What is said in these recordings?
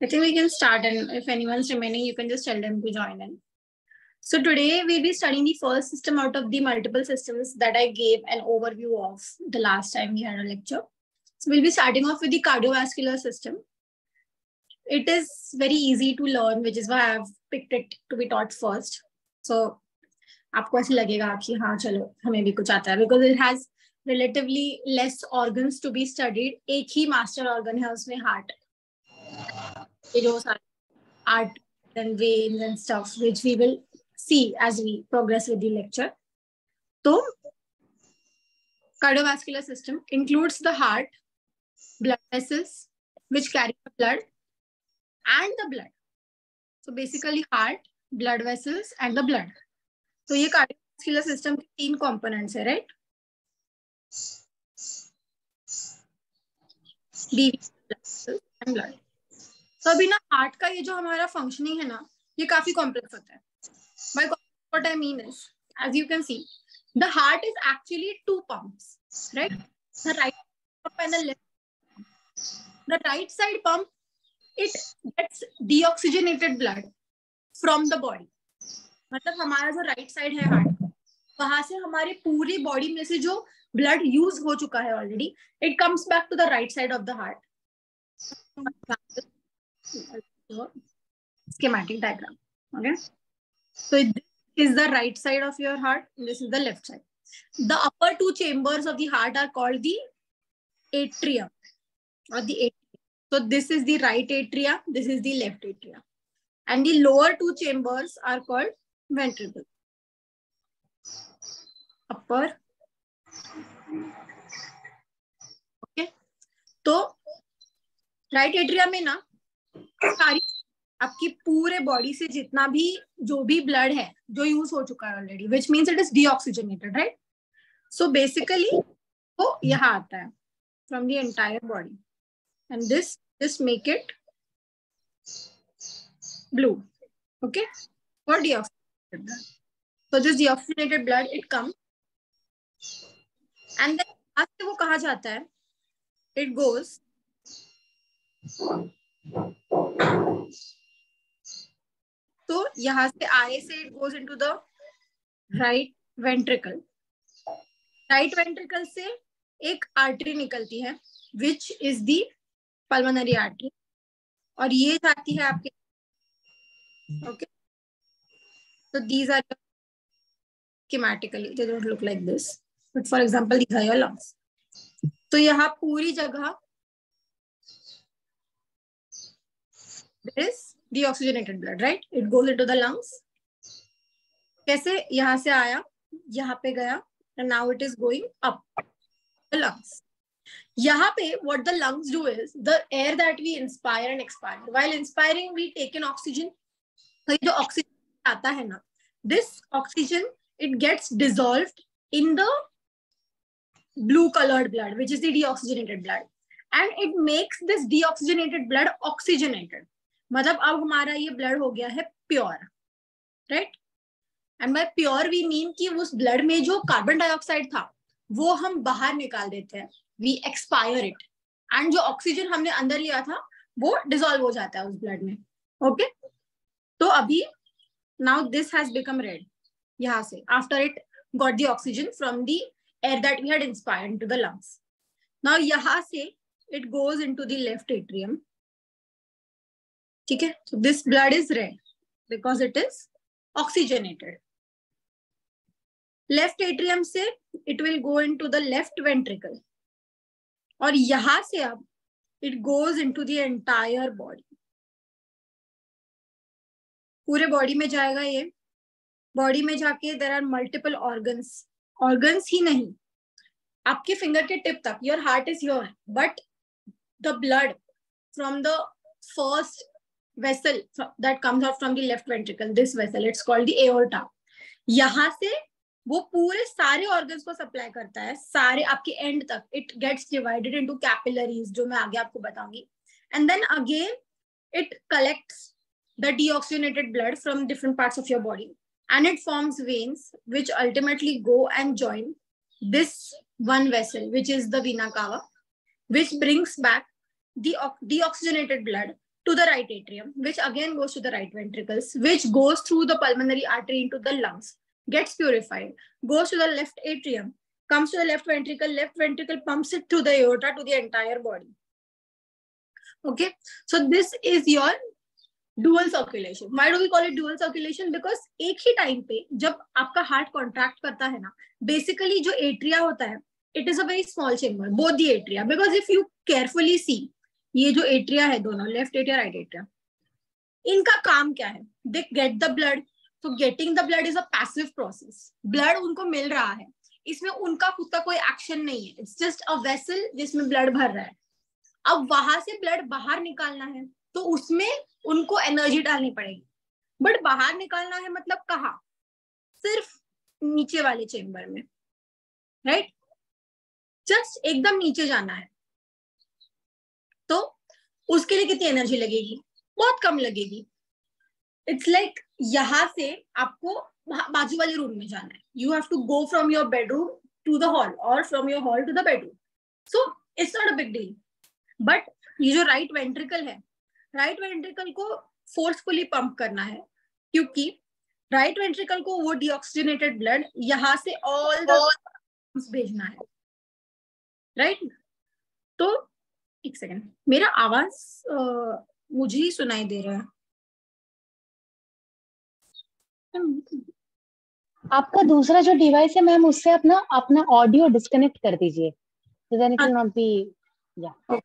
I think we can start, and if anyone's remaining, you can just tell them to join in. So today we'll be studying the first system out of the multiple systems that I gave an overview of the last time we had a lecture. So we'll be starting off with the cardiovascular system. It is very easy to learn, which is why I've picked it to be taught first. So आपको ऐसे लगेगा कि हाँ चलो हमें भी कुछ आता है, because it has relatively less organs to be studied. एक ही master organ है उसमें, heart. Heart and veins and stuff, which we will see as we progress with the lecture. So, cardiovascular system includes the heart, blood vessels, which carry the blood, and the blood. So, basically heart, blood vessels, and the blood. So, ये cardiovascular system के 3 components है, right? and blood. तो अभी ना heart का ये जो हमारा फंक्शनिंग है ना, ये काफी कॉम्प्लेक्स होता है. By what I mean is, as you can see, the heart is actually 2 pumps, right? The right pump and the left pump. The right side pump, it gets deoxygenated blood from the body. मतलब हमारा जो right side है heart, वहां से हमारे पूरी body में से जो blood use हो चुका है already, it comes back to the right side of the heart. Schematic diagram. Okay, so this is the right side of your heart, and this is the left side. The upper 2 chambers of the heart are called the atrium or the atrium. So this is the right atria, this is the left atria, and the lower 2 chambers are called ventricle. Upper. Okay, तो right atria में ना सारी आपकी पूरे body से जितना भी जो भी ब्लड है जो यूज हो चुका है already, which means it is deoxygenated, right? So basically वो यहाँ आता है from the entire body, and this make it blue. Okay, for deoxygenated blood. So this deoxygenated blood it come, and then आज से वो कहा जाता है, इट गोज तो यहां से आने से it goes into the right ventricle. Right ventricle से एक आर्टरी निकलती है which is the pulmonary artery, और ये जाती है आपके. Okay, so these are schematically, they don't look like this, but for example these are your lungs. तो यहाँ पूरी जगह there is deoxygenated blood, right? It goes into the lungs. कैसे यहाँ से आया, यहाँ पे गया, and now it is going up the lungs. यहाँ पे what the lungs do is, the air that we inspire and expire, while inspiring we take in oxygen. तो ये जो oxygen आता है ना, this oxygen it gets dissolved in the blue colored blood, which is the deoxygenated blood, and it makes this deoxygenated blood oxygenated. मतलब अब हमारा ये ब्लड हो गया है pure, right? And by pure we mean कि उस ब्लड में जो कार्बन डाइऑक्साइड था वो हम बाहर निकाल देते हैं, वी एक्सपायर इट, एंड जो ऑक्सीजन हमने अंदर लिया था वो डिसॉल्व हो जाता है उस ब्लड में. ओके, तो अभी now this has become red यहाँ से, after it got the oxygen from the air that we had inspired into the lungs. Now यहाँ से it goes into the left atrium. ठीक है, so this blood is red because it is oxygenated. Left atrium से it will go into the left ventricle, और यहाँ से अब it goes into the entire body. पूरे बॉडी में जाएगा ये. बॉडी में जाके there are multiple organs. Organs ही नहीं, आपके फिंगर के टिप तक, your heart is here, but the blood from the first vessel that comes out from the left ventricle, this vessel, it's called the aorta. यहाँ से वो पूरे सारे organs को सप्लाई करता है, सारे आपके एंड तक. it gets divided into capillaries, जो मैं आगे आपको बताऊंगी, and then again it collects the deoxygenated blood from different parts of your body, and it forms veins which ultimately go and join this one vessel, which is the vena cava, which brings back the deoxygenated blood to the right atrium, which again goes to the right ventricles, which goes through the pulmonary artery into the lungs, gets purified, goes to the left atrium, comes to the left ventricle pumps it through the aorta to the entire body. Okay, so this is your dual circulation. Why do we call it dual circulation? Because एक ही time पे जब आपका heart contract करता है ना, basically जो atria होता है, it is a very small chamber, both the atria, because if you carefully see, ये जो एट्रिया है दोनों, लेफ्ट एट्रिया राइट एट्रिया, इनका काम क्या है? They get the blood. तो getting the blood is a passive process. Blood उनको मिल रहा है, इसमें उनका खुद का कोई एक्शन नहीं है. इट्स जस्ट अ वेसल जिसमें ब्लड भर रहा है. अब वहां से ब्लड बाहर निकालना है तो उसमें उनको एनर्जी डालनी पड़ेगी. बट बाहर निकालना है मतलब कहाँ? सिर्फ नीचे वाले चेम्बर में, राइट? जस्ट एकदम नीचे जाना है. तो उसके लिए कितनी एनर्जी लगेगी? बहुत कम लगेगी. इट्स लाइक यहां से आपको बाजू वाले रूम में जाना है. You have to go from your bedroom to the hall और from your hall to the bedroom. So it's not a big deal. But ये जो राइट वेंट्रिकल है, राइट वेंट्रिकल को फोर्सफुली पंप करना है, क्योंकि राइट वेंट्रिकल को वो डीऑक्सीजनेटेड ब्लड यहां से ऑल द भेजना है, राइट? तो एक सेकेंड, मेरा आवाज मुझे ही सुनाई दे रहा है. आपका दूसरा जो डिवाइस है मैम, उससे अपना ऑडियो डिस्कनेक्ट कर दीजिए, so then it will not be, yeah.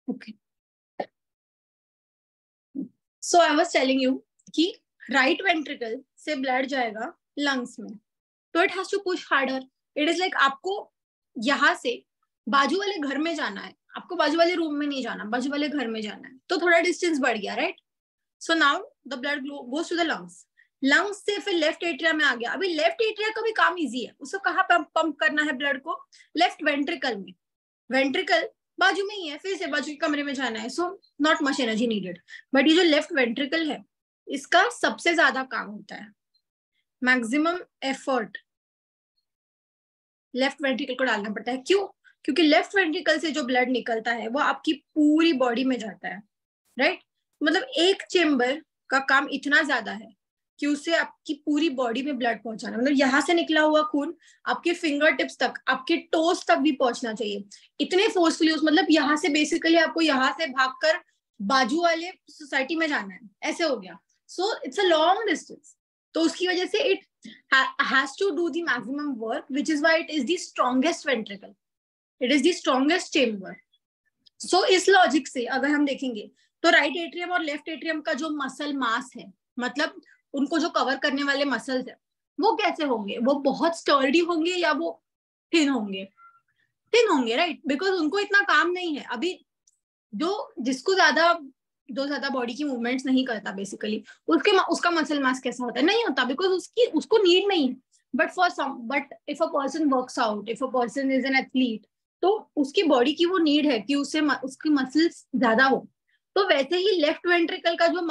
Okay. So I was telling you कि राइट वेंट्रिकल से ब्लड जाएगा लंग्स में, तो it has to push harder. It is like आपको यहाँ से बाजू वाले घर में जाना है, आपको बाजू वाले रूम में नहीं जाना, बाजू वाले घर में जाना है, तो थोड़ा डिस्टेंस बढ़ गया, right? So now the blood goes to the lungs. Lungs से फिर लेफ्ट एट्रिया में आ गया. अभी लेफ्ट एट्रिया का भी काम इजी है. उसको कहाँ पंप करना है ब्लड को? लेफ्ट वेंट्रिकल में. वेंट्रिकल बाजू में ही है, फिर से बाजू के कमरे में जाना है, so not much energy needed. But ये जो लेफ्ट वेंट्रिकल है, इसका सबसे ज्यादा काम होता है. मैक्सिमम एफर्ट लेफ्ट वेंट्रिकल को डालना पड़ता है. क्यों? क्योंकि लेफ्ट वेंट्रिकल से जो ब्लड निकलता है वो आपकी पूरी बॉडी में जाता है, राइट? मतलब एक चेम्बर का काम इतना ज्यादा है कि उससे आपकी पूरी बॉडी में ब्लड पहुंचाना, मतलब यहाँ से निकला हुआ खून आपके फिंगर टिप्स तक, आपके टोस तक भी पहुंचना चाहिए. इतने फोर्सफुली, मतलब यहाँ से बेसिकली आपको यहाँ से भागकर बाजू वाले सोसाइटी में जाना है, ऐसे हो गया. So it's a long distance. तो उसकी वजह से it has to do the maximum work, which is why it is the strongest ventricle, it is the strongest chamber. So इस लॉजिक से अगर हम देखेंगे तो राइट एट्रियम और लेफ्ट एट्रियम का जो मसल मास है, मतलब उनको जो कवर करने वाले मसल्स है, वो कैसे होंगे? वो बहुत स्टर्डी होंगे या वो थिन होंगे? थिन होंगे, राइट? बिकॉज उनको इतना काम नहीं है. अभी जिसको ज्यादा बॉडी की मूवमेंट्स नहीं करता, बेसिकली उसका मसल मास कैसा होता है? नहीं होता, बिकॉज उसको नीड नहीं है. But if a person works out, if a person is an athlete, तो उसकी बॉडी की वो नीड है कि उसकी मसल्स ज्यादा हो. तो वैसे ही लेफ्ट वेंट्रिकल का जो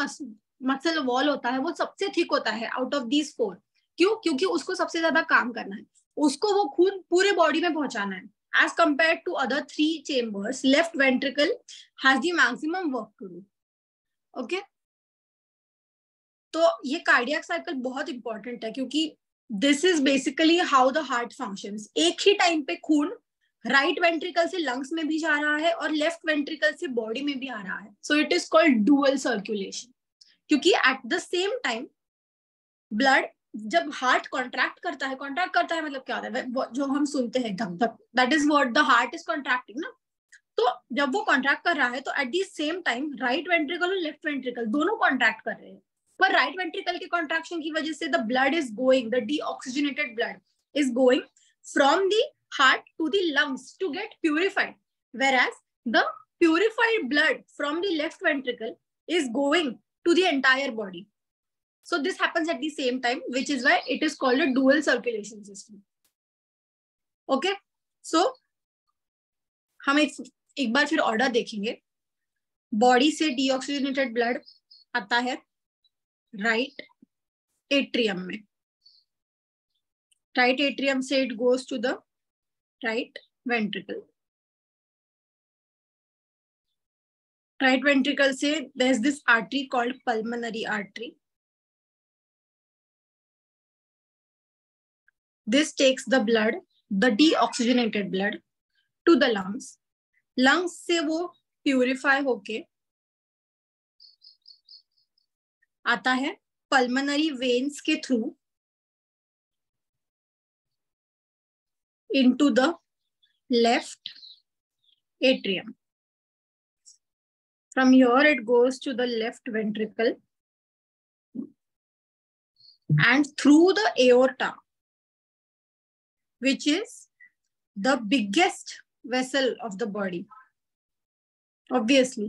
मसल वॉल होता है वो सबसे थिक होता है आउट ऑफ दीज 4. क्यों? क्योंकि उसको सबसे ज्यादा काम करना है, उसको वो खून पूरे बॉडी में पहुंचाना है. As compare to other 3 chambers, left ventricle has the maximum work to do. Okay, तो ये कार्डियक साइकिल बहुत इंपॉर्टेंट है, क्योंकि this is basically how the heart functions. एक ही टाइम पे खून राइट वेंट्रिकल से लंग्स में भी जा रहा है और लेफ्ट वेंट्रिकल से बॉडी में भी आ रहा है. So it is called dual circulation. क्योंकि at the same time blood, जब हार्ट कॉन्ट्रैक्ट करता है मतलब क्या होता है? जो हम सुनते हैं धक धक, that is what the heart is contracting ना. तो जब वो कॉन्ट्रैक्ट कर रहा है तो eight the same time right ventricle और लेफ्ट वेंट्रिकल दोनों कॉन्ट्रैक्ट कर रहे हैं. पर राइट वेंट्रिकल के कॉन्ट्रैक्शन की वजह से the blood is going, the deoxygenated blood is going from the heart to the lungs to get purified, whereas the purified blood from the left ventricle is going to the entire body. So this happens at the same time, which is why it is called a dual circulation system. Okay, so हम एक बार फिर order देखेंगे. Body से deoxygenated blood आता है right atrium में. Right atrium से it goes to the right ventricle. Right ventricle से there is this artery called pulmonary artery. This takes the blood, the deoxygenated blood, to the lungs. Lungs से वो purify होके आता है pulmonary veins के through into the left atrium. From here it goes to the left ventricle and through the aorta, which is the biggest vessel of the body, obviously,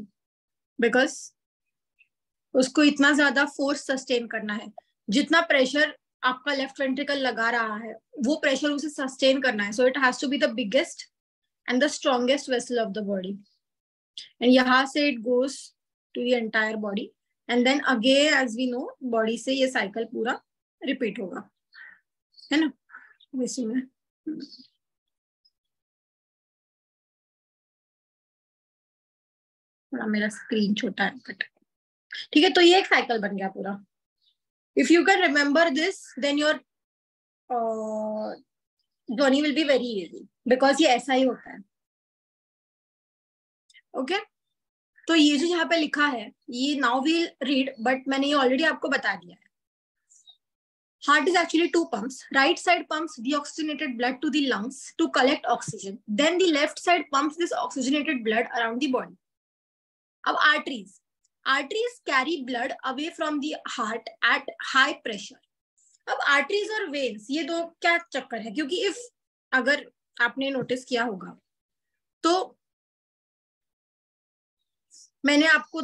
because उसको इतना ज्यादा force sustain करना है. जितना pressure आपका left ventricle लगा रहा है वो प्रेशर उसे सस्टेन करना है. So it has to be the biggest and the strongest vessel of the body. And यहाँ से it goes to the entire body and then again as we know body से ये साइकिल पूरा repeat होगा, है ना. वैसे में थोड़ा मेरा स्क्रीन छोटा है बट ठीक है. तो ये एक साइकिल बन गया पूरा. If you can remember this then your journey will be very easy because ये ऐसा ही होता है. ओके तो ये जो यहाँ पे लिखा है ये नाउ वील रीड, बट मैंने ये ऑलरेडी आपको बता दिया है. Heart is actually two pumps. Right side pumps deoxygenated blood to the lungs to collect oxygen. Then the left side pumps this oxygenated blood around the body. अब arteries carry blood away from the heart at high pressure. अब arteries और veins ये दो क्या चक्कर है, क्योंकि if अगर आपने नोटिस किया होगा तो मैंने आपको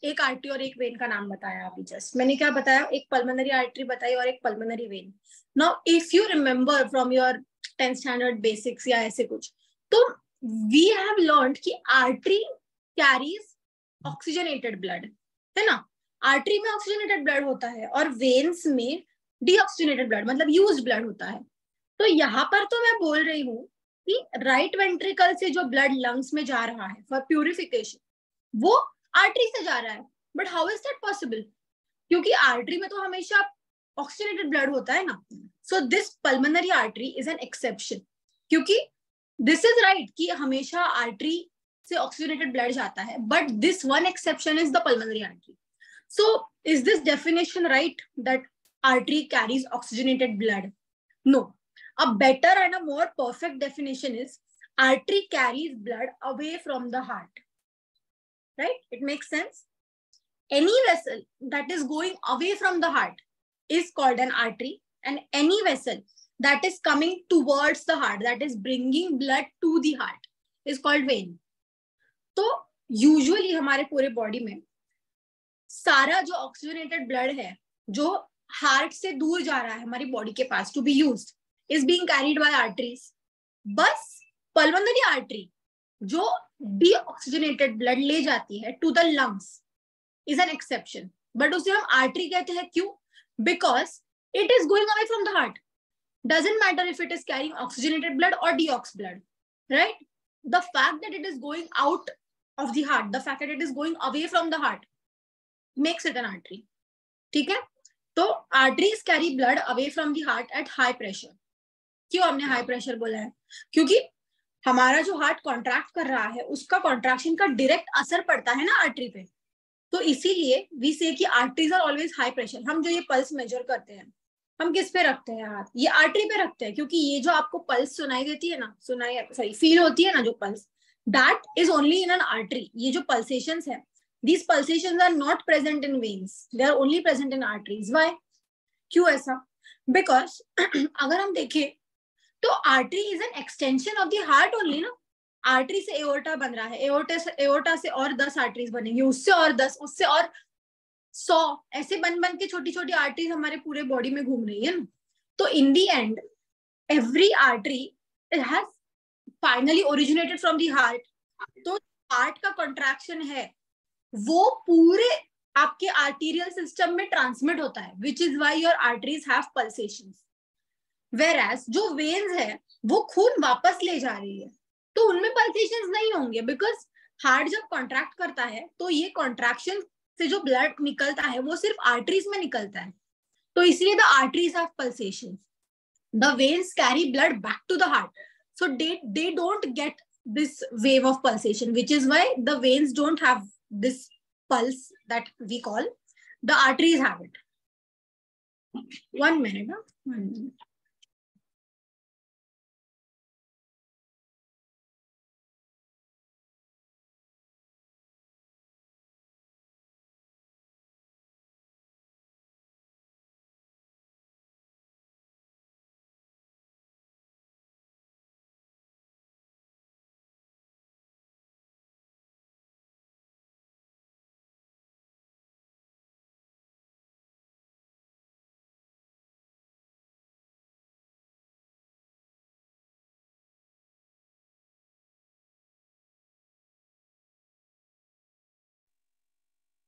एक आर्टरी और एक वेन का नाम बताया अभी जस्ट. मैंने क्या बताया, एक पल्मोनरी आर्टरी बताई और एक pulmonary vein. Now if you remember from your 10th standard basics या ऐसे कुछ, तो वी हैव लर्न्ड कि आर्टरी कैरीज ऑक्सीजनेटेड ब्लड, है ना. आर्टरी में ऑक्सीजनेटेड ब्लड होता है और वेन्स में डीऑक्सीजनेटेड ब्लड मतलब यूज्ड ब्लड होता है. तो यहाँ पर तो मैं बोल रही हूँ कि राइट वेंट्रिकल से जो ब्लड लंग्स में जा रहा है फॉर प्यूरिफिकेशन वो आर्टरी से जा रहा है. But how is that possible, क्योंकि आर्टरी में तो हमेशा ऑक्सीजनेटेड ब्लड होता है ना. So this pulmonary artery is an exception, क्योंकि दिस इज राइट कि हमेशा आर्टरी से ऑक्सीजनेटेड ब्लड जाता है, but this one exception is the pulmonary artery. So is this definition right that artery carries oxygenated blood? No. A better and a more perfect definition is artery carries blood away from the heart. Right? It makes sense. Any vessel that is going away from the heart is called an artery, and any vessel that is coming towards the heart, that is bringing blood to the heart, is called vein. तो usually हमारे पूरे body में सारा जो oxygenated blood है जो heart से दूर जा रहा है हमारी बॉडी के पास to be used is being carried by arteries. बस पल्मोनरी आर्टरी जो डीऑक्सीजनेटेड ब्लड ले जाती है to the lungs is an exception, but उसे हम आर्टरी कहते हैं. क्यों? Because it is going away from the heart. Doesn't matter if it is carrying oxygenated blood और deox blood, right. The fact that it is going out of the heart, the fact that it is going away from the heart makes it N artery. ठीक है. तो arteries carry blood away from the heart at high pressure. क्यों हमने high pressure बोला है? क्योंकि हमारा जो हार्ट कॉन्ट्रैक्ट कर रहा है उसका कॉन्ट्रैक्शन का डायरेक्ट असर पड़ता है ना आर्टरी पे. तो इसीलिए वी से कि arteries are always high pressure. हम जो ये पल्स मेजर करते हैं हम किस पे रखते हैं हाथ? ये आर्टरी पे रखते हैं, क्योंकि ये जो आपको पल्स सुनाई देती है ना, फील होती है ना जो pulse, that is only in an artery. ये जो पल्सेशंस है, these pulsations are not present in veins, they are only present in arteries. Why? क्यों ऐसा? Because अगर हम देखें तो artery is an extension of the heart only ना. आर्टरी से एओर्टा बन रहा है, एओर्टा से और 10 आर्टरीज बनेंगी, उससे और 10, उससे और 100 ऐसे बन बन के छोटी छोटी आर्टरीज हमारे पूरे बॉडी में घूम रही है ना. तो इन दी and every artery it has finally originated from the heart. तो हार्ट का कॉन्ट्रैक्शन है वो पूरे आपके आर्टीरियल सिस्टम में ट्रांसमिट होता है, विच is why your arteries have pulsations. Whereas जो वेन्स है वो खून वापस ले जा रही है, तो उनमें पल्सेशंस नहीं होंगे, बिकॉज हार्ट जब कॉन्ट्रैक्ट करता है तो ये कॉन्ट्रैक्शन से जो ब्लड निकलता है वो सिर्फ आर्टरीज में निकलता है, तो इसलिए the arteries have pulsations. The veins carry blood back to the heart, so they don't get this wave of pulsation, which is why the veins don't have this pulse that we call. The arteries have it. 1 minute, huh? 1 minute.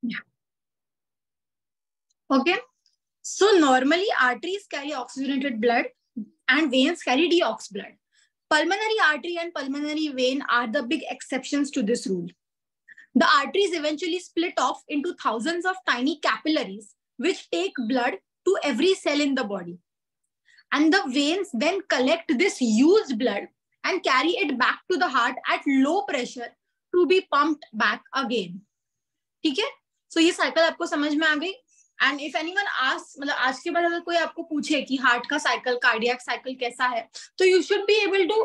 Yeah. Okay. So normally arteries carry oxygenated blood and veins carry deox blood. Pulmonary artery and pulmonary vein are the big exceptions to this rule. The arteries eventually split off into thousands of tiny capillaries, which take blood to every cell in the body. And the veins then collect this used blood and carry it back to the heart at low pressure to be pumped back again. ठीक है? So ये cycle आपको समझ में आ गई. And if anyone asks, मतलब आज के बाद अगर कोई आपको पूछे कि हार्ट का साइकिल, कार्डियक साइकिल कैसा है, तो you should be able to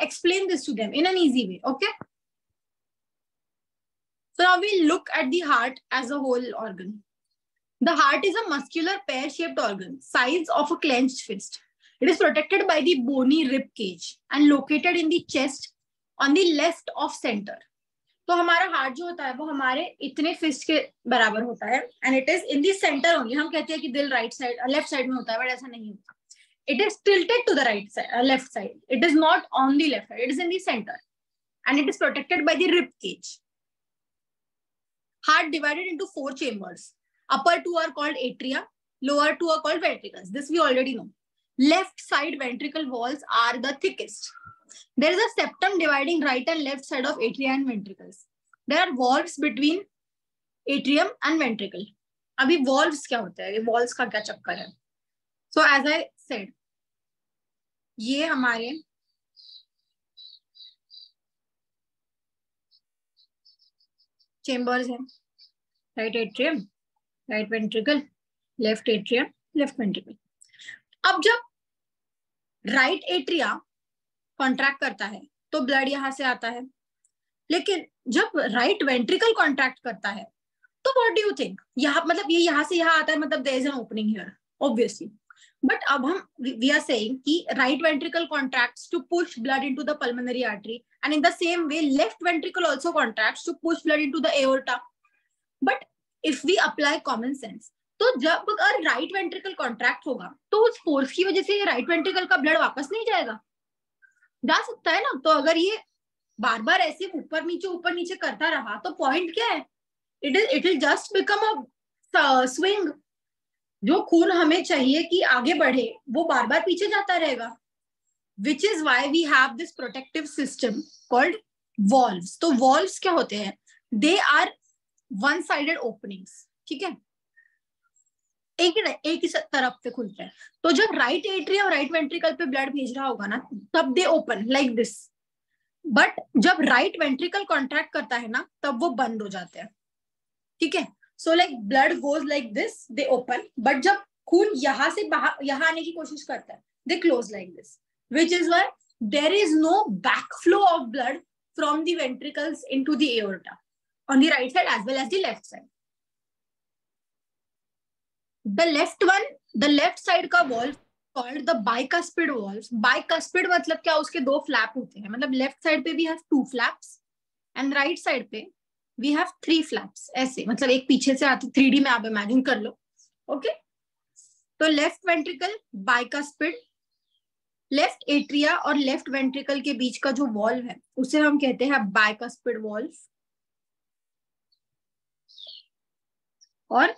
explain this to them in an easy way. Okay? So now we look at the heart as a whole organ. The heart is a muscular pear-shaped organ, size of a clenched fist. It is protected by the bony rib cage and located in the chest on the left of center. तो हमारा heart जो होता है वो हमारे इतने fist के बराबर होता है, and it is in the centre only. हम कहते हैं कि दिल राइट साइड लेफ्ट साइड में होता है, बट ऐसा नहीं होता. It is tilted to the right side, left side. It is not on the left side, it is in the centre, and it is protected by the rib cage. Heart divided into 4 chambers. Upper 2 are called atria, lower 2 are called ventricles. This we already know. Left side ventricle walls are the thickest. There is a septum dividing right and left side of atria and ventricles. There are valves between atrium and ventricle. अभी valves क्या होते हैं? ये valves का क्या चक्कर है? So as I said, ये हमारे चेम्बर्स हैं. Right atrium, right ventricle, left atrium, left ventricle. अब जब राइट एट्रिया कॉन्ट्रैक्ट करता है तो ब्लड यहां से आता है, लेकिन जब राइट वेंट्रिकल कॉन्ट्रैक्ट करता है तो व्हाट डू यू थिंक? यहाँ मतलब ये यहाँ से यहाँ आता है, मतलब there is an opening here obviously. But अब हम वी आर सेइंग कि right ventricle contracts to push blood into the pulmonary artery, and in the same way left ventricle also contracts to push blood into the aorta. But if we apply common sense, तो जब अगर right ventricle contract होगा तो उस force की वजह से right ventricle का ब्लड वापस नहीं जाएगा? जा सकता है ना. तो अगर ये बार बार ऐसे ऊपर नीचे करता रहा तो पॉइंट क्या है? It will just become a swing. जो खून हमें चाहिए कि आगे बढ़े वो बार बार पीछे जाता रहेगा, which is why we have this protective system called valves. तो वॉल्व्स क्या होते हैं? They are one sided openings. ठीक है, एक ही तरफ से खुलते हैं. तो जब राइट एट्रियम और राइट वेंट्रिकल पे ब्लड भेज रहा होगा ना, तब दे ओपन लाइक दिस. बट जब राइट वेंट्रिकल कॉन्ट्रैक्ट करता है ना, तब वो बंद हो जाते हैं. ठीक है, so like blood goes like this, they open. But जब खून यहाँ से बाहर यहाँ आने की कोशिश करता है, they close like this, which is why there is no backflow of blood from the ventricles into the aorta on the right side as well as the left side. The left side का valve called the bicuspid valve. Bicuspid मतलब क्या? उसके 2 flap होते हैं. मतलब left side पे भी have 2 flaps and right side पे वी हैव 3 फ्लैप्स, ऐसे मतलब एक पीछे से आती, 3D में आप इमेजिन कर लो. ओके, तो left ventricle, bicuspid, left atria और लेफ्ट वेंट्रिकल के बीच का जो वॉल्व है उसे हम कहते हैं बाइकास्पिड वॉल्व, और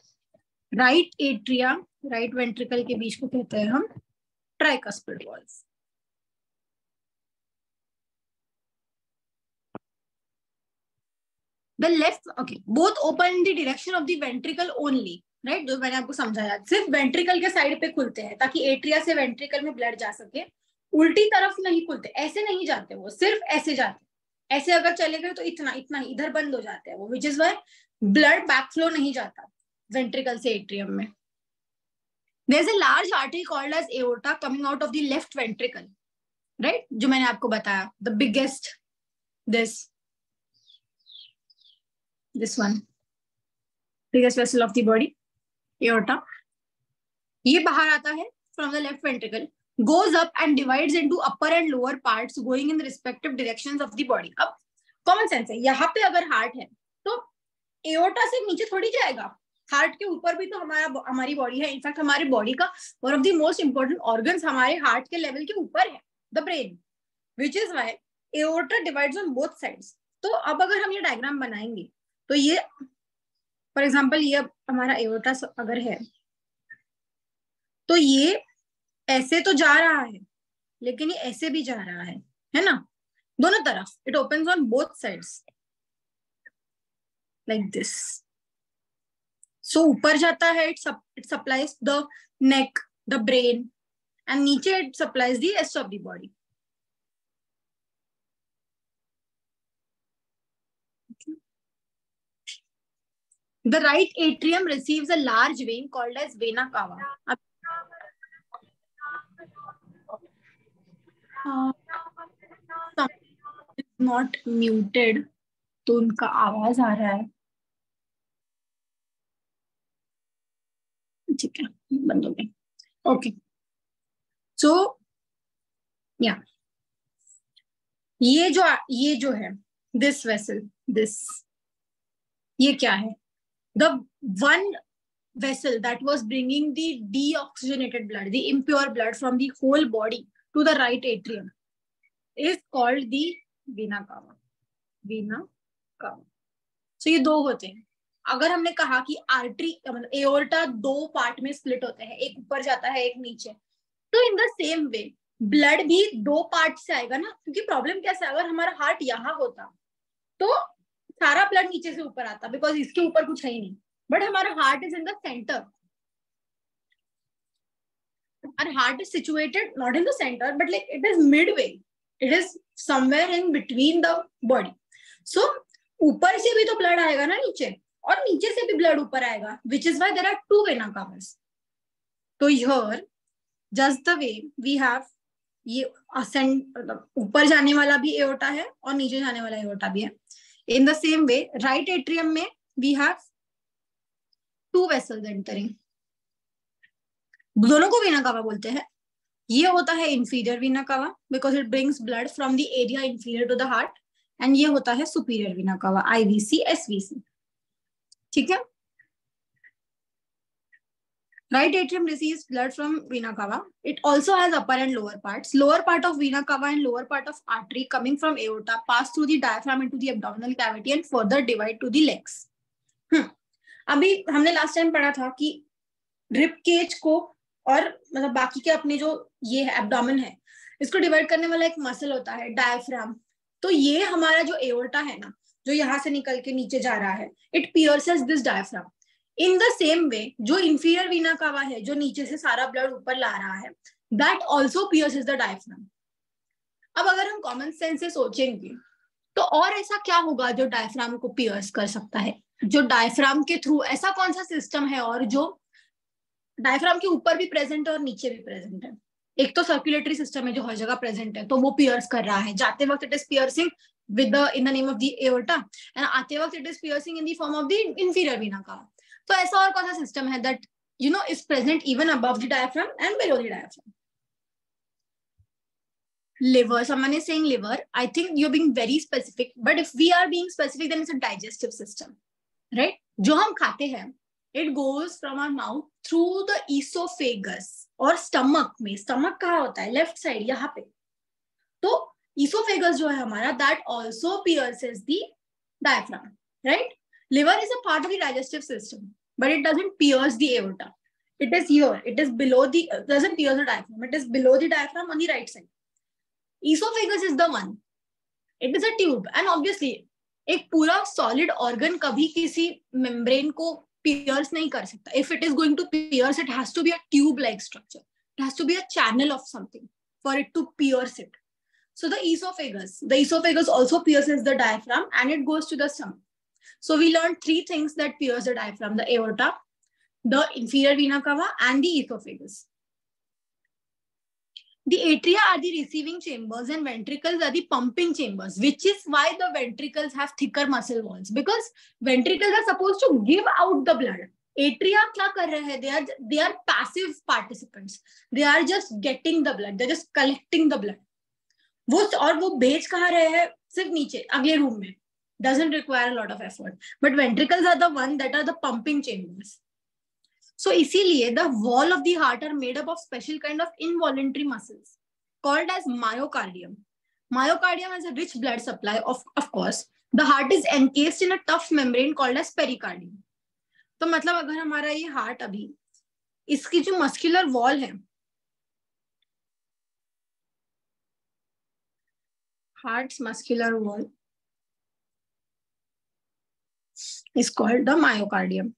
राइट एट्रिया, राइट वेंट्रिकल के बीच को कहते हैं हम tricuspid valve. The left, okay, both open in the direction of the ventricle only, right? जो मैंने आपको समझाया, सिर्फ वेंट्रिकल के साइड पे खुलते हैं ताकि एट्रिया से वेंट्रिकल में ब्लड जा सके. उल्टी तरफ नहीं खुलते, ऐसे नहीं जाते वो, सिर्फ ऐसे जाते. ऐसे अगर चले गए तो इतना इतना ही इधर बंद हो जाते हैं वो, which is why blood backflow नहीं जाता वेंट्रिकल से एट्रियम में. There is a large artery called as aorta coming out of the left ventricle, right? जो मैंने आपको बताया, the biggest, this one, biggest vessel of the body, aorta. ये बाहर आता है from the left ventricle, goes up and divides into upper and lower parts going in the respective directions of the body. अब common sense है, यहाँ पे अगर heart है तो एओर्टा से नीचे थोड़ी जाएगा, हार्ट के ऊपर भी तो हमारी बॉडी है. इनफैक्ट हमारी बॉडी का one of the most important organs हमारे हार्ट के लेवल के ऊपर है, the brain, which is why aorta divides on both sides. तो अब अगर हम ये डायग्राम बनाएंगे तो ये फॉर एग्जाम्पल ये हमारा एओर्टा अगर है तो ये ऐसे तो जा रहा है लेकिन ये ऐसे भी जा रहा है ना, दोनों तरफ. It opens on both sides like this. So ऊपर जाता है, it supplies the neck, the brain, and नीचे it supplies the rest of the body. The right atrium receives a large vein called as vena cava. Not muted, तो उनका आवाज आ रहा है. ठीक है, बंद हो गई. ओके, सो या ये जो है दिस वेसल, ये क्या है? The one vessel that was bringing the deoxygenated blood, the impure blood from the whole body to the right atrium is called the vena cava. Vena cava. So ये दो होते हैं. अगर हमने कहा कि आर्टरी मतलब एओर्टा 2 पार्ट में स्प्लिट होते हैं, एक ऊपर जाता है एक नीचे, तो इन द सेम वे ब्लड भी 2 पार्ट से आएगा ना. क्योंकि प्रॉब्लम कैसा है, अगर हमारा हार्ट यहाँ होता तो सारा ब्लड नीचे से ऊपर आता, बिकॉज इसके ऊपर कुछ है ही नहीं. बट हमारा heart is in the centre. Our heart is situated not in the center, but like it is midway. It is somewhere in between the body. So ऊपर से भी तो ब्लड आएगा ना नीचे, और नीचे से भी ब्लड ऊपर आएगा, which is why there are 2 vena cavas. तो here just the way we have ये ascend, मतलब ऊपर जाने वाला भी एओर्टा है और नीचे जाने वाला एओर्टा भी है. In the same way, right atrium में we have 2 vessels entering. दोनों को वीना कावा बोलते हैं. ये होता है inferior vena cava because it brings blood from the area inferior to the heart, and ये होता है सुपीरियर वीना कावा, आईवीसी एसवीसी. ठीक है. Right atrium receives blood from vena cava. It also has upper and lower parts. Lower part of vena cava and lower part of artery coming from aorta pass through the diaphragm into the abdominal cavity and further divide to the legs. अभी हमने last time पढ़ा था कि rib cage को और मतलब बाकी के अपने जो ये है एब्डोमेन है, इसको डिवाइड करने वाला एक मसल होता है डायफ्राम. तो ये हमारा जो एओर्टा है ना, जो यहाँ से निकल के नीचे जा रहा है, it pierces this diaphragm. In the same वे जो इंफीरियर वीना कावा है, जो नीचे से सारा ब्लड ऊपर ला रहा है, that also pierces the diaphragm. अब अगर हम कॉमन सेंस से सोचेंगे तो और ऐसा क्या होगा जो डायफ्राम को पियर्स कर सकता है? जो डायफ्राम के थ्रू ऐसा कौन सा सिस्टम है और जो डायफ्राम के ऊपर भी प्रेजेंट है और नीचे भी प्रेजेंट है? एक तो सर्कुलेटरी सिस्टम है जो हर जगह प्रेजेंट है, तो वो पियर्स कर रहा है. जाते वक्त it is piercing with the in the name of the aorta, and आते वक्त it is piercing in the form of the inferior vena कावा. तो ऐसा और कौन सा सिस्टम है that you know is present even above the diaphragm and below the diaphragm? liver, someone is saying liver. I think you're being very specific, but if we are being specific, then it's a digestive system, right? जो हम खाते हैं, it goes from our mouth through the esophagus और stomach में. stomach कहाँ होता है? left side, यहाँ पे. तो esophagus जो है हमारा, that also pierces the diaphragm, right? Liver is a part of the digestive system, but it doesn't pierce the aorta. It is here. It is below the, doesn't pierce the diaphragm. It is below the diaphragm on the right side. Esophagus is the one. It is a tube, and obviously एक पूरा solid organ कभी किसी membrane को pierce नहीं कर सकता. If it is going to pierce, it has to be a tube-like structure. It has to be a channel of something for it to pierce it. So the esophagus also pierces the diaphragm, and it goes to the stomach. So we learned three things that pierce the diaphragm: the aorta, the inferior vena cava, and the esophagus. The atria are the receiving chambers and ventricles are the pumping chambers, which is why the ventricles have thicker muscle walls, because ventricles are supposed to give out the blood. Atria क्या कर रहे हैं? They are passive participants. They are just getting the blood. They're just collecting the blood. वो भेज कहाँ रहे हैं? सिर्फ नीचे अगले रूम में. Doesn't require a lot of effort. But ventricles are the one that are the pumping chambers. So इसीलिए the wall of the heart are made up of special kind of involuntary muscles called as myocardium. Myocardium has a rich blood supply, of course. The heart is encased in a tough membrane called as pericardium. तो मतलब अगर हमारा ये heart अभी, इसकी जो muscular wall है, heart's muscular wall is called the myocardium.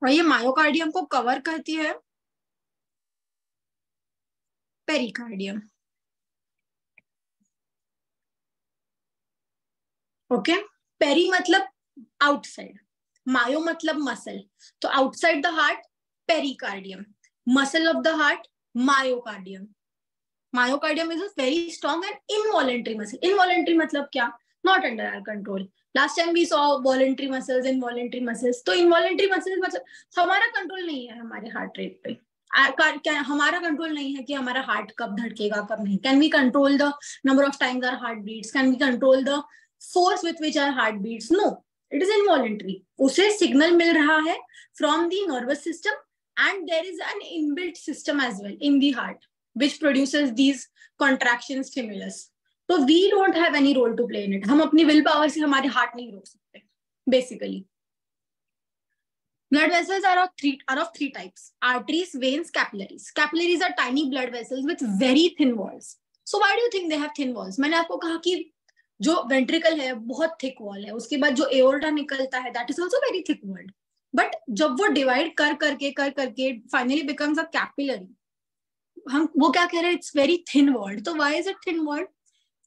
और ये मायोकार्डियम को कवर करती है पेरिकार्डियम. ओके, पेरी मतलब आउटसाइड, मायो मतलब मसल. तो outside the heart pericardium, muscle of the heart myocardium. Myocardium is a very strong and involuntary muscle. Involuntary मतलब क्या? Not under our control. Last time we saw voluntary muscles, involuntary muscles. तो involuntary muscles मतलब हमारा control नहीं है हमारे heart rate पे. क्या हमारा कंट्रोल नहीं है कि हमारा हार्ट कब धड़केगा कब नहीं? Can we control the number of times our heart beats? Can we control the force with which our heart beats? No, it is involuntary. उसे सिग्नल मिल रहा है from the nervous system and there is an inbuilt system as well in the heart which produces these contraction stimulus. So we don't have any role to play in it. हम अपनी will power से हमारे heart नहीं रोक सकते. Basically, blood vessels are of three types: arteries, veins, capillaries. Capillaries are tiny blood vessels with very thin walls. So why do you think they have thin walls? मैंने आपको कहा कि जो ventricle है बहुत thick wall है. उसके बाद जो aorta निकलता है, that is also very thick walled. But जब वो divide कर करके finally becomes a capillary, हम वो क्या कह रहे हैं? It's very thin walled. तो why is it thin walled?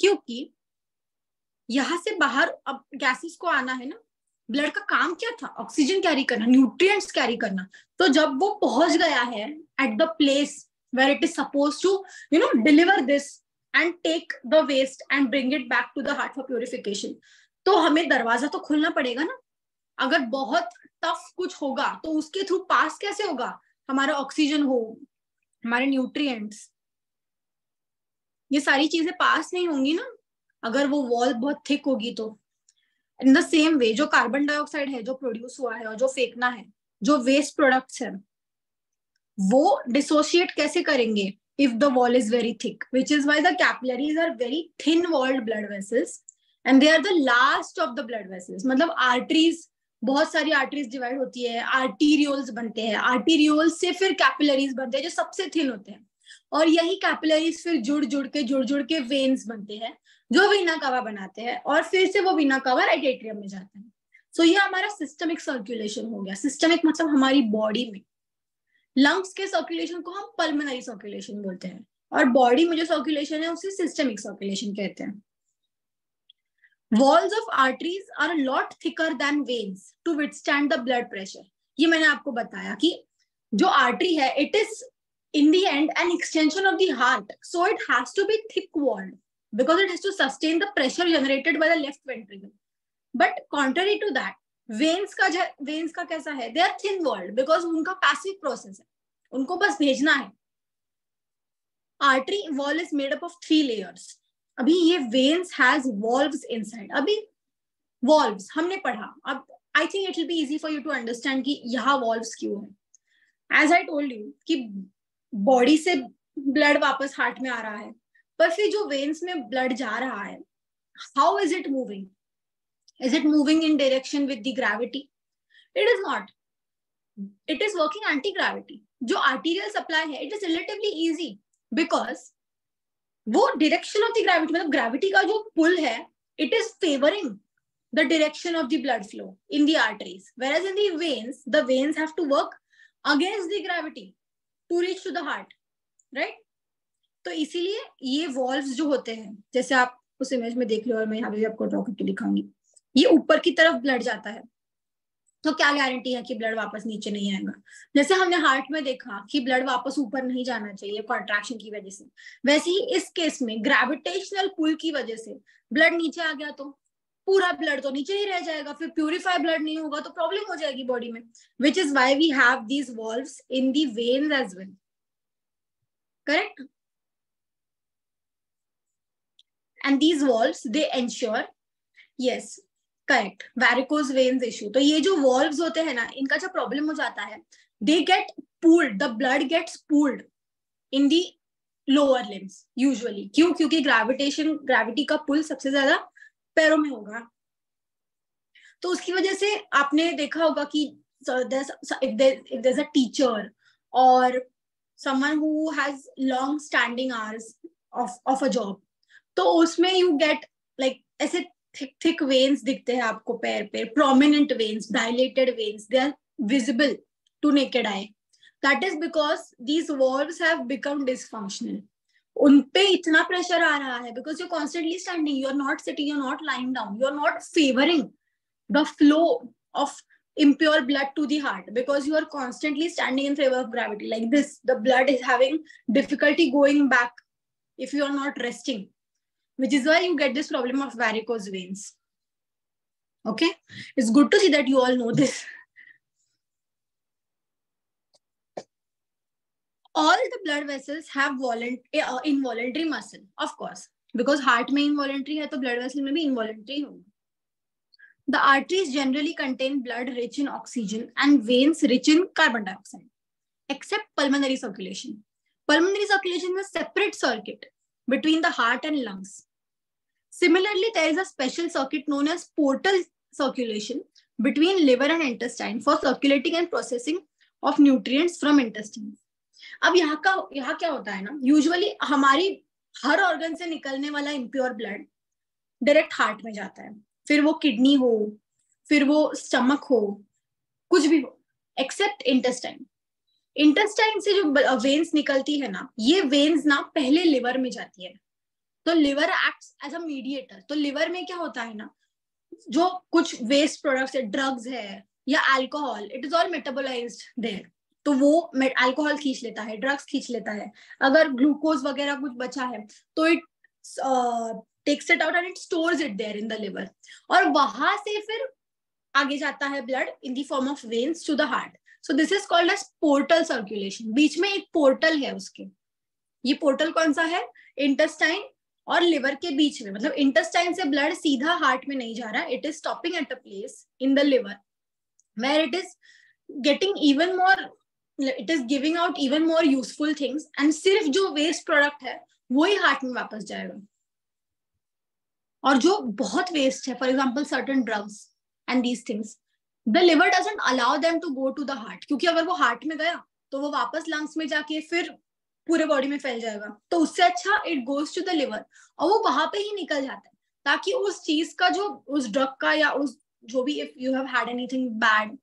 क्योंकि यहां से बाहर अब गैसेस को आना है ना. ब्लड का काम क्या था? ऑक्सीजन कैरी करना, न्यूट्रिएंट्स कैरी करना. तो जब वो पहुंच गया है at the place where it is suppose to deliver this and take the waste and bring it back to the heart for purification, तो हमें दरवाजा तो खुलना पड़ेगा ना. अगर बहुत टफ कुछ होगा तो उसके थ्रू पास कैसे होगा? हमारा ऑक्सीजन हो, हमारे न्यूट्रिएंट्स, ये सारी चीजें पास नहीं होंगी ना अगर वो वॉल बहुत थिक होगी. तो इन द सेम वे जो कार्बन डाइऑक्साइड है जो प्रोड्यूस हुआ है और जो फेंकना है, जो वेस्ट प्रोडक्ट्स है, वो डिसोशिएट कैसे करेंगे if the wall is very thick? Which is why the capillaries are very thin walled blood vessels and they are the last of the blood vessels. मतलब आर्टरीज, बहुत सारी आर्टरीज डिवाइड होती है, arterioles बनते हैं, arterioles से फिर capillaries बनते हैं जो सबसे थिन होते हैं, और यही कैपिलरीज फिर जुड़ के वेन्स बनते हैं जो वीना कवा बनाते हैं, और फिर से वो वीना कवा राइट एट्रियम में जाते हैं. सो ये हमारा सिस्टमिक सर्कुलेशन हो गया. सिस्टमिक मतलब हमारी बॉडी में. लंग्स के सर्कुलेशन को हम पल्मोनरी सर्कुलेशन बोलते हैं, और बॉडी में जो सर्कुलेशन है उसे सिस्टमिक सर्कुलेशन कहते हैं. Walls of arteries are a lot thicker than veins to withstand the blood pressure. ये मैंने आपको बताया कि जो आर्टरी है, it is in the end an extension of the heart, so it has to be thick walled because it has to sustain the pressure generated by the left ventricle. But contrary to that, veins का कैसा है? They are thin walled because उनका passive process है. उनको बस भेजना है. Artery wall is made up of 3 layers. अभी ये वेन्स हैज वॉल्व्स इनसाइड. अभी वॉल्व्स हमने पढ़ा. अब I think it will be easy for you to understand कि यहाँ वॉल्व्स क्यों है. एज आई टोल्ड यू कि बॉडी से ब्लड वापस हार्ट में आ रहा है, पर फिर जो वेन्स में ब्लड जा रहा है, how is it moving? Is it moving in direction with the gravity? It is not. It is working anti gravity. जो आर्टीरियल सप्लाई है, it is relatively easy because वो डायरेक्शन ऑफ द ग्रेविटी, मतलब gravity का जो पुल है, it is favouring the direction of the blood flow in the arteries, whereas in the veins have to work against the gravity to reach to the heart, right? तो इसीलिए ये valves जो होते हैं, जैसे आप उस इमेज में देख लो और मैं यहाँ पे भी आपको ड्रॉ करके दिखाऊंगी, ये ऊपर की तरफ ब्लड जाता है, तो क्या गारंटी है कि ब्लड वापस नीचे नहीं आएगा? जैसे हमने हार्ट में देखा कि ब्लड वापस ऊपर नहीं जाना चाहिए कॉन्ट्रैक्शन की वजह से, वैसे ही इस केस में ग्रेविटेशनल पुल की वजह से ब्लड नीचे आ गया तो पूरा ब्लड तो नीचे ही रह जाएगा, फिर प्यूरिफाई ब्लड नहीं होगा तो प्रॉब्लम हो जाएगी बॉडी में. Which is why we have these valves in the veins as well. Correct? And these valves they ensure, yes correct, varicose veins issue. तो ये जो वॉल्व्स होते हैं ना, इनका जो प्रॉब्लम हो जाता है, they get pooled, the blood gets pooled in the lower limbs usually. क्यों? क्योंकि ग्रेविटी का पुल सबसे ज्यादा पैरों में होगा. तो उसकी वजह से आपने देखा होगा कि if there's a teacher or someone who has long standing hours of a job, तो उसमें you get like ऐसे thick veins दिखते हैं आपको पैर पे, prominent veins, dilated veins, they are visible to naked eye. That is because these valves have become dysfunctional. उनपे इतना प्रेशर आ रहा है because you're constantly standing, you're not sitting, you're not lying down, you're not favoring the flow of impure blood to the heart because you are constantly standing in favor of gravity like this. The blood is having difficulty going back if you are not resting, which is why you get this problem of varicose veins. Okay, it's good to see that you all know this. All the blood vessels have involuntary muscle, of course, because heart में involuntary है तो blood vessel में भी involuntary होगा. The arteries generally contain blood rich in oxygen and veins rich in carbon dioxide, except pulmonary circulation. Pulmonary circulation is a separate circuit between the heart and lungs. Similarly, there is a special circuit known as portal circulation between liver and intestine for circulating and processing of nutrients from intestines. अब यहाँ क्या होता है ना, usually हमारी हर organ से निकलने वाला इम्प्योर ब्लड डायरेक्ट हार्ट में जाता है, फिर वो किडनी हो, फिर वो स्टमक हो, कुछ भी हो, एक्सेप्ट इंटेस्टाइन. इंटेस्टाइन से जो वेन्स निकलती है ना, ये वेन्स ना पहले लिवर में जाती है. तो liver acts as a mediator. तो लिवर में क्या होता है ना, जो कुछ वेस्ट प्रोडक्ट्स है, ड्रग्स है या alcohol, it is all metabolised there. तो वो अल्कोहल खींच लेता है, ड्रग्स खींच लेता है. अगर ग्लूकोज वगैरह कुछ बचा है तो it takes it out and it stores it there in the liver. और वहां से फिर आगे जाता है blood in the form of veins to the heart. So this is called as portal circulation. बीच में एक पोर्टल है उसके. ये पोर्टल कौन सा है? इंटेस्टाइन और लिवर के बीच में. मतलब इंटेस्टाइन से ब्लड सीधा हार्ट में नहीं जा रहा. It is stopping at a place in the liver where it is getting even more, it is giving out even more useful things, and सिर्फ जो वेस्ट प्रोडक्ट है वही हार्ट में वापस जाएगा. और जो बहुत वेस्ट है, for example certain drugs and these things, the liver doesn't allow them to go to the heart, क्योंकि अगर वो हार्ट में गया तो वो वापस लंग्स में जाके फिर पूरे बॉडी में फैल जाएगा. तो उससे अच्छा it goes to the liver और वो वहां पे ही निकल जाता है, ताकि उस चीज का जो उस ड्रग का या उस जो भी, if you have had anything bad,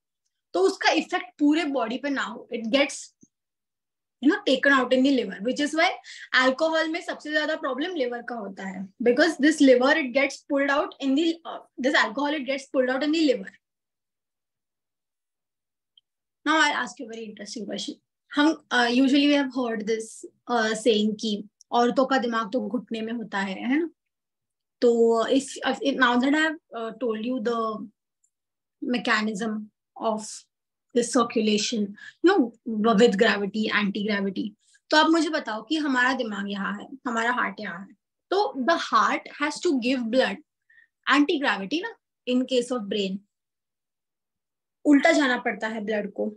तो उसका इफेक्ट पूरे बॉडी पे ना हो. It gets taken out in the liver, which is why alcohol में सबसे ज्यादा problem liver का होता है, because this liver it gets pulled out in the this alcohol it gets pulled out in the liver. Now I'll ask you a very interesting question. हम usually we have heard this saying कि औरतों का दिमाग तो घुटने में होता है ना? तो if now that I have told you the mechanism of this circulation know with gravity, anti gravity. तो आप मुझे बताओ कि हमारा दिमाग यहाँ है, हमारा हार्ट यहाँ है, तो the heart has to give blood anti gravity ना, इन केस ऑफ ब्रेन उल्टा जाना पड़ता है ब्लड को,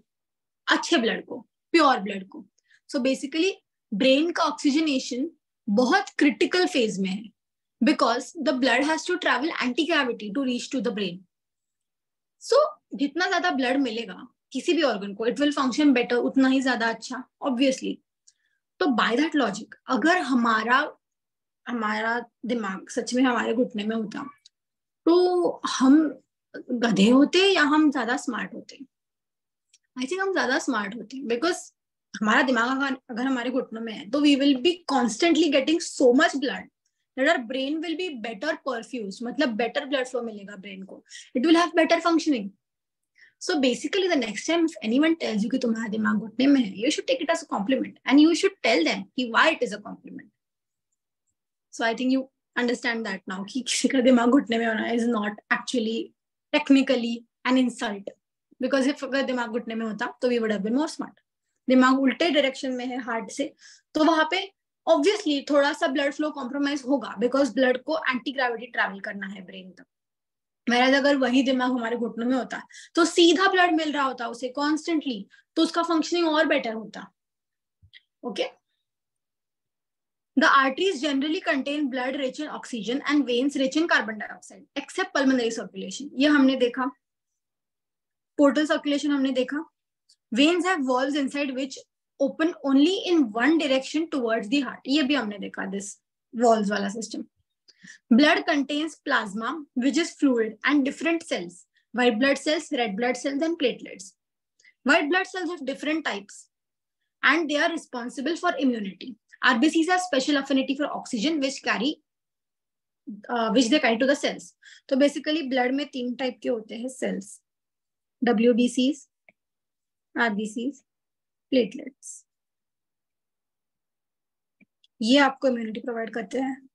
अच्छे ब्लड को, प्योर ब्लड को। सो बेसिकली ब्रेन का ऑक्सीजनेशन बहुत क्रिटिकल फेज में है, because the blood has to travel anti gravity to reach to the brain. So जितना ज्यादा ब्लड मिलेगा किसी भी ऑर्गन को, इट विल फंक्शन बेटर, उतना ही ज्यादा अच्छा, ऑब्वियसली। तो बाय दैट लॉजिक अगर हमारा दिमाग सच में हमारे घुटने में होता तो हम गधे होते या हम ज्यादा स्मार्ट होते? आई थिंक हम ज्यादा स्मार्ट होते, बिकॉज हमारा दिमाग अगर हमारे घुटनों में है तो we will be constantly getting so much blood that our brain will be better perfused, मतलब better blood flow मिलेगा brain को, it will have better functioning. So basically the next time if anyone tells you कि तुम्हारा दिमाग घुटने में है, you should take it as a compliment and you should tell them कि why it is a compliment. So I think you understand that now कि किसी का दिमाग घुटने में होना is not actually technically an insult, because if अगर दिमाग घुटने में होता तो we would have been more smart. दिमाग उल्टे डायरेक्शन में है हार्ट से, तो वहां पे ऑब्वियसली थोड़ा सा ब्लड फ्लो कॉम्प्रोमाइज होगा, बिकॉज ब्लड को एंटी ग्रेविटी ट्रैवल करना है ब्रेन तक। वैराज अगर वही दिमाग हमारे घुटनों में होता तो सीधा ब्लड मिल रहा होता उसे कॉन्स्टेंटली, तो उसका फंक्शनिंग और बेटर होता। Okay, the arteries generally contain blood rich in oxygen and veins rich in carbon dioxide accept pulmonary circulation. ये हमने देखा, पोर्टल सर्कुलेशन हमने देखा। Veins have valves inside which open only in one direction towards the heart, ये भी हमने देखा, this valves वाला system. Blood contains plasma which is fluid and different cells, white blood cells, red blood cells and platelets. White blood cells have different types and they are responsible for immunity. RBCs have special affinity for oxygen which they carry to the cells. तो basically blood में 3 type के होते हैं cells, WBCs, RBCs, platelets. ये आपको immunity provide करते हैं,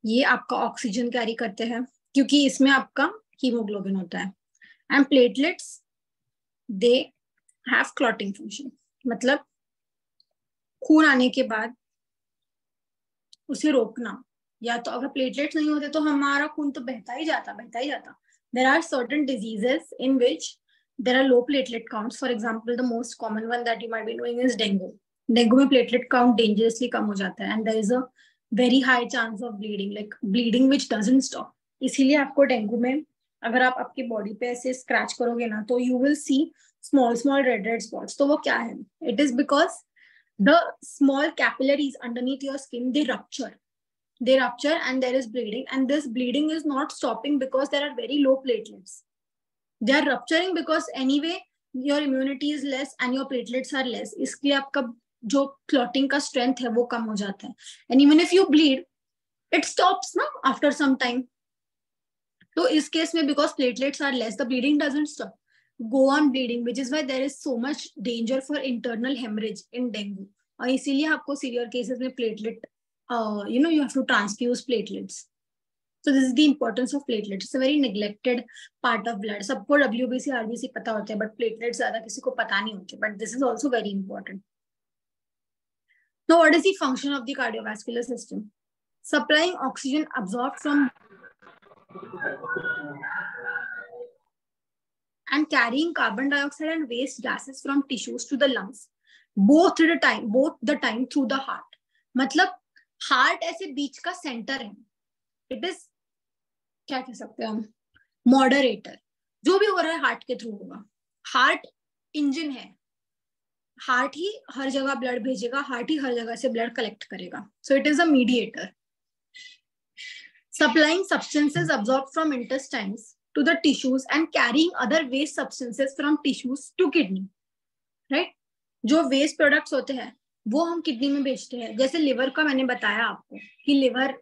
ये आपका ऑक्सीजन कैरी करते हैं क्योंकि इसमें आपका हीमोग्लोबिन होता है। And platelets they have clotting function, मतलब खून आने के बाद उसे रोकना, या तो अगर प्लेटलेट्स नहीं होते तो हमारा खून तो बहता ही जाता। There are certain diseases in which there are low platelet counts. For example, the most common one that you might be knowing is dengue. Dengue में platelet count dangerously कम हो जाता है and there is a very high chance of bleeding, like bleeding which doesn't stop. इसीलिए आपको dengue में अगर आप आपकी बॉडी पे ऐसे स्क्रैच करोगे ना तो you will see small red spots. तो वो क्या है? It is because the small capillaries underneath your skin they rupture and there is bleeding, and this bleeding is not stopping because there are very low platelets. They are rupturing because anyway your immunity is less and your platelets are less, इसलिए आपका जो clotting का strength है वो कम हो जाता है। And even if you bleed, it stops ना after some time. तो इस केस में because platelets are less, the bleeding doesn't stop, go on bleeding, which is why there is so much danger for internal hemorrhage in dengue. और इसीलिए आपको severe cases में platelet, you have to transfuse platelets. So this is the importance of platelets. It's a very neglected part of blood. सबको WBC, RBC पता होते हैं, but platelets ज़्यादा किसी को पता नहीं होते. But this is also very important. Now, what is the function of the cardiovascular system? Supplying oxygen absorbed from and carrying carbon dioxide and waste gases from tissues to the lungs, both the time through the heart. मतलब heart ऐसे बीच का center है. It is क्या कह सकते हैं हम, moderator, जो भी हो रहा है हार्ट के थ्रू होगा। हार्ट इंजन है, हार्ट ही हर जगह ब्लड भेजेगा, हार्ट ही हर जगह से ब्लड कलेक्ट करेगा। So it is a mediator, supplying substances absorbed from intestines to the tissues and carrying other waste substances from tissues to kidney, right. जो waste products होते हैं वो हम किडनी में भेजते हैं। जैसे लिवर का मैंने बताया आपको कि लिवर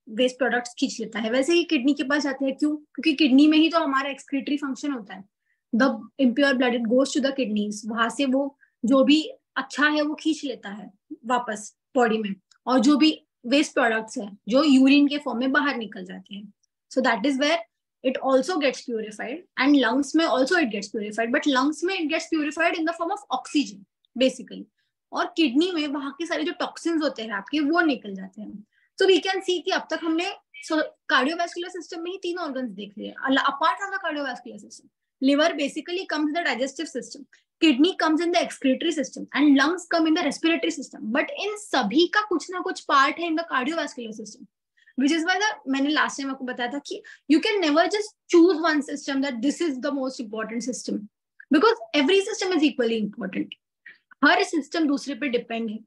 वेस्ट प्रोडक्ट्स खींच लेता है, वैसे ही किडनी के पास जाते हैं। क्यों? क्योंकि किडनी में ही तो हमारा एक्सक्रीटरी फंक्शन होता है। The impure blood it goes to the kidneys, वहां से वो जो भी अच्छा है वो खींच लेता है वापस बॉडी में, और जो भी वेस्ट प्रोडक्ट्स है जो यूरिन के फॉर्म में बाहर निकल जाते हैं। So that is where it also gets purified, and lungs में also it gets purified, but lungs में it gets purified in the form of oxygen basically, और किडनी में वहां के सारे जो टॉक्सिन्स होते हैं आपके वो निकल जाते हैं. So we can see कि अब तक हमने कार्डियोवास्कुलर सिस्टम में ही 3 ऑर्गन्स देख लिए. Apart from the cardiovascular system, liver basically comes in the digestive system, kidney comes in the excretory system, and lungs come in the respiratory system. But in सभी का कुछ ना कुछ पार्ट है in the cardiovascular system, which is why मैंने last time आपको बताया था कि you can never just choose one system that this is the most important system, because every system is equally important. Her system दूसरे पे depend है.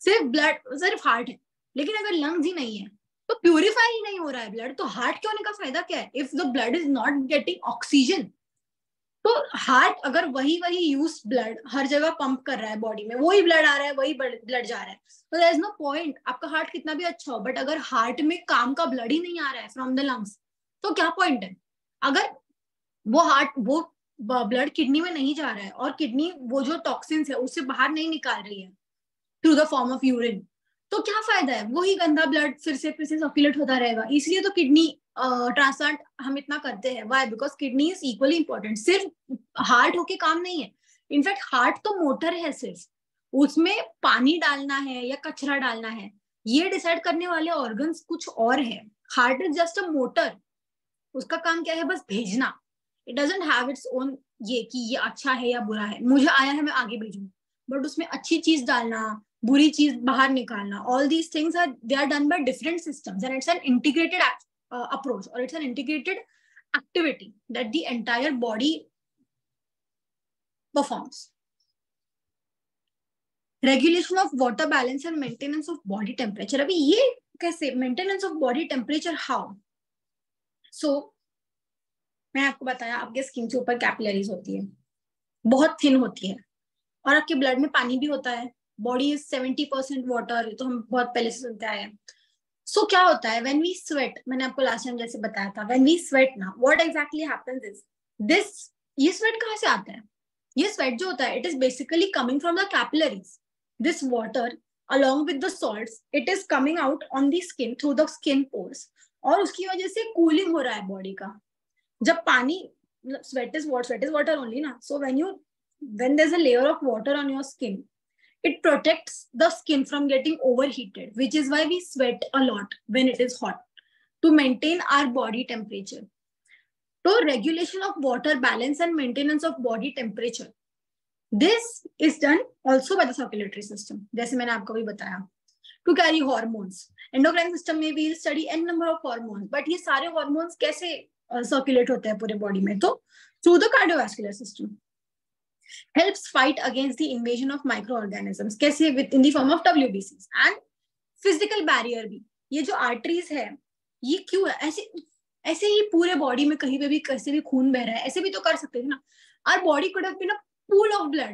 सिर्फ blood, सिर्फ हार्ट है, लेकिन अगर लंग्स ही नहीं है तो प्यूरिफाई ही नहीं हो रहा है ब्लड, तो हार्ट के होने का फायदा क्या है? If the blood is not getting oxygen, तो हार्ट अगर वही यूज ब्लड हर जगह पंप कर रहा है बॉडी में, वही ब्लड आ रहा है, वही ब्लड जा रहा है, तो देयर इज नो पॉइंट. आपका हार्ट कितना भी अच्छा हो, बट अगर हार्ट में काम का ब्लड ही नहीं आ रहा है फ्रॉम द लंग्स, तो क्या पॉइंट है? अगर वो ब्लड किडनी में नहीं जा रहा है और किडनी वो जो टॉक्सिन्स है उससे बाहर नहीं निकाल रही है through the form of urine, तो क्या फायदा है? वही गंदा ब्लड फिर से सर्कुलेट होता रहेगा. इसलिए तो किडनी ट्रांसप्लांट हम इतना करते हैं. Why? Because kidney is equally important. सिर्फ हार्ट होके काम नहीं है. इनफैक्ट हार्ट तो मोटर है, सिर्फ उसमें पानी डालना है या कचरा डालना है ये डिसाइड करने वाले ऑर्गन्स कुछ और है. Heart is just a motor. उसका काम क्या है? बस भेजना. It doesn't have its own ये कि ये अच्छा है या बुरा है, मुझे आया है मैं आगे भेजूं. बट उसमें अच्छी चीज डालना, बुरी चीज बाहर निकालना, all these things they are done by different systems, and it's an integrated approach, or it's an integrated activity that the entire body performs. Regulation of water balance and maintenance of body temperature. अभी ये कैसे? maintenance of body temperature how? So मैं आपको बताया, आपके skin के ऊपर capillaries होती है, बहुत थिन होती है, और आपके ब्लड में पानी भी होता है. बॉडी इज 70% वाटर, तो हम बहुत पहले से सुनते आए हैं. सो क्या होता है व्हेन वी स्वेट? मैंने आपको लास्ट टाइम जैसे बताया था, व्हेन वी स्वेट ना, what exactly happens is this. ये स्वेट कहाँ से आता है? ये स्वेट जो होता है, it is basically coming from the capillaries. This water along with the salts, it is coming out on the skin through the skin pores, और उसकी वजह से कूलिंग हो रहा है बॉडी का. जब पानी, sweat is water only ना, so when there's a layer of water on your skin, it protects the skin from getting overheated, which is why we sweat a lot when it is hot, to maintain our body temperature. So regulation of water balance and maintenance of body temperature, this is done also by the circulatory system, जैसे मैंने आपको भी बताया. To carry hormones, endocrine system में we will study n number of hormones, but ये सारे hormones कैसे circulate होते हैं पूरे body में? तो through the cardiovascular system. Helps fight against the invasion of microorganisms, कैसे? in the form of WBCs. and physical barrier भी. ये जो arteries है, ये क्यों है ऐसे ही पूरे बॉडी में कहीं पे भी कैसे भी खून बह रहा है, ऐसे भी तो कर सकते थे ना. Our body could have been a pool of blood.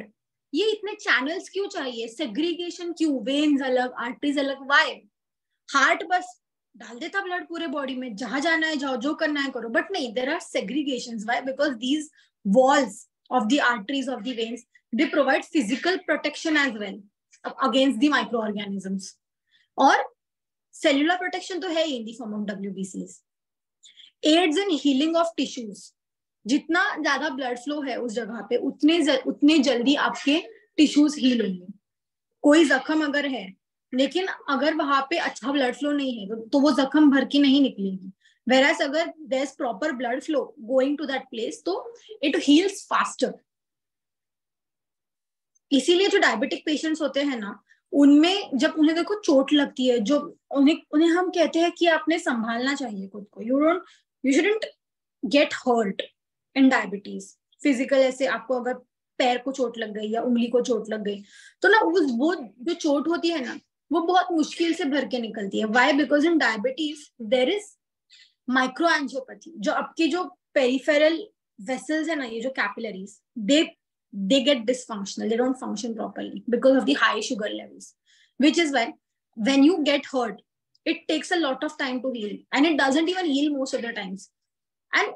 ये इतने channels क्यों चाहिए? segregation क्यों? veins अलग, arteries अलग. why? हार्ट बस डाल देता ब्लड पूरे बॉडी में, जहां जाना है जाओ, जो करना है करो. बट नहीं, there are segregations. why? Because these walls of the arteries, of the veins, they provide physical protection as well against the microorganisms. और cellular protection तो है ही in the form of WBCs. Aids in healing of tissues. जितना ज्यादा blood flow है उस जगह पे, उतने जल्दी आपके टिश्यूज हील होंगे. कोई जख्म अगर है, लेकिन अगर वहां पे अच्छा ब्लड फ्लो नहीं है, तो वो जख्म भर के नहीं निकलेगी. Whereas अगर there is proper blood flow going to that place, तो it heals faster. इसीलिए जो डायबिटिक पेशेंट्स होते हैं ना, उनमें जब उन्हें देखो चोट लगती है, जो उन्हें हम कहते हैं कि आपने संभालना चाहिए खुद को. You shouldn't get hurt in diabetes. Physical ऐसे आपको अगर पैर को चोट लग गई या उंगली को चोट लग गई, तो ना वो जो चोट होती है ना, वो बहुत मुश्किल से भर के निकलती है. Why? Because in diabetes there is microangiopathy. जो आपके जो पेरिफेरल वेसल्स है ना, ये जो capillaries, they get dysfunctional. They don't function properly because of the high sugar levels, which is why when you get hurt, it takes a lot of time to heal, and it doesn't even heal most of the times. And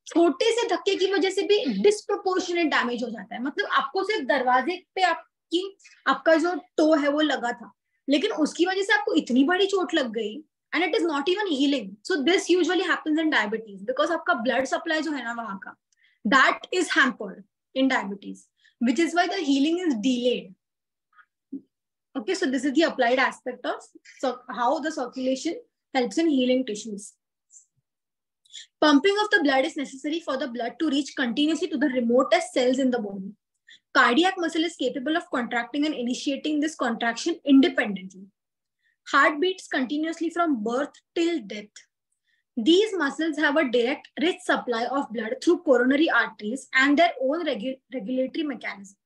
छोटे से धक्के की वजह से भी disproportionate damage हो जाता है. मतलब आपको सिर्फ दरवाजे पे आपका जो टो है वो लगा था, लेकिन उसकी वजह से आपको इतनी बड़ी चोट लग गई and it is not even healing. So this usually happens in diabetes because आपका blood supply जो है ना वहाँ का, that is hampered in diabetes, which is why the healing is delayed. Okay, so this is the applied aspect of how the circulation helps in healing tissues. Pumping of the blood is necessary for the blood to reach continuously to the remotest cells in the body. Cardiac muscle is capable of contracting and initiating this contraction independently. Heart beats continuously from birth till death. These muscles have a direct, rich supply of blood through coronary arteries and their own regulatory mechanism.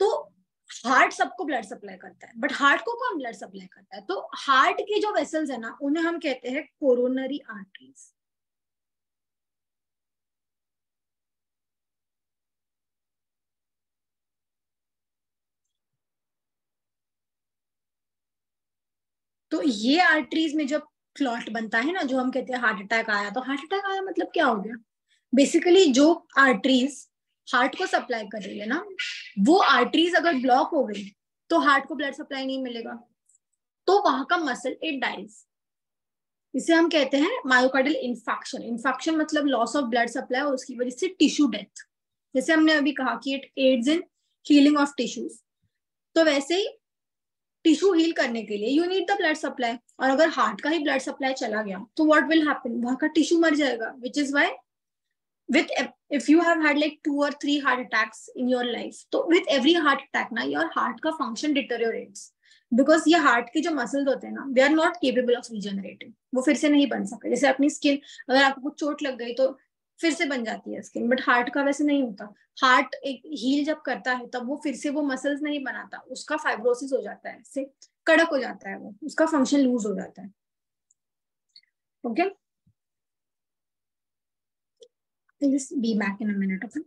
तो heart सबको blood supply करता है, but heart को कौन blood supply करता है? तो heart की जो वेसल्स है ना, उन्हें हम कहते हैं कोरोनरी आर्टरीज. तो ये आर्टरीज में जब क्लॉट बनता है ना, जो हम कहते हैं हार्ट अटैक आया, तो हार्ट अटैक आया मतलब क्या हो गया? बेसिकली जो आर्टरीज हार्ट को सप्लाई कर रही है ना, वो आर्टरीज अगर ब्लॉक हो गई तो हार्ट को ब्लड सप्लाई नहीं मिलेगा, तो वहां का मसल इट डाइज. इसे हम कहते हैं मायोकार्डियल इन्फेक्शन. इन्फेक्शन मतलब लॉस ऑफ ब्लड सप्लाई और उसकी वजह से टिश्यू डेथ. जैसे हमने अभी कहा कि it adds in healing of tissues, तो वैसे ही टिश्यू हील करने के लिए you need the blood supply. और अगर हार्ट का ही ब्लड सप्लाई चला गया तो व्हाट विल हैपन? वहां का टिश्यू मर जाएगा. विच is why with if you have had like 2 or 3 heart attacks in your life, so with every heart attack na your heart ka function deteriorates because ये heart के जो muscles होते हैं ना, they are not capable of regenerating. वो फिर से नहीं बन सकते. जैसे अपनी skin, अगर आपको कुछ चोट लग गई तो फिर से बन जाती है skin, but heart का वैसे नहीं होता. heart एक heal जब करता है तब वो फिर से वो muscles नहीं बनाता, उसका fibrosis हो जाता है, से कड़क हो जाता है, वो उसका function lose हो जाता है. Okay, I'll just be back in a minute. Okay.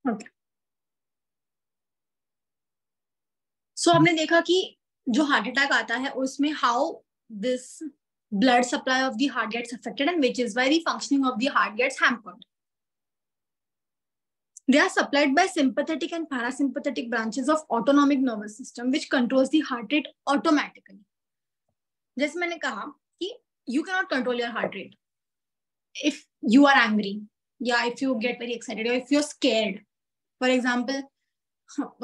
Okay. So हमने देखा कि जो हार्ट अटैक आता है उसमें how this blood supply of the heart gets affected and which is why the functioning of the heart gets hampered. They are supplied by sympathetic and parasympathetic branches of autonomic nervous system which controls the heart rate automatically. जैसे मैंने कहा कि you cannot control your heart rate if you are angry, yeah, if you get very excited or if you're scared. For example,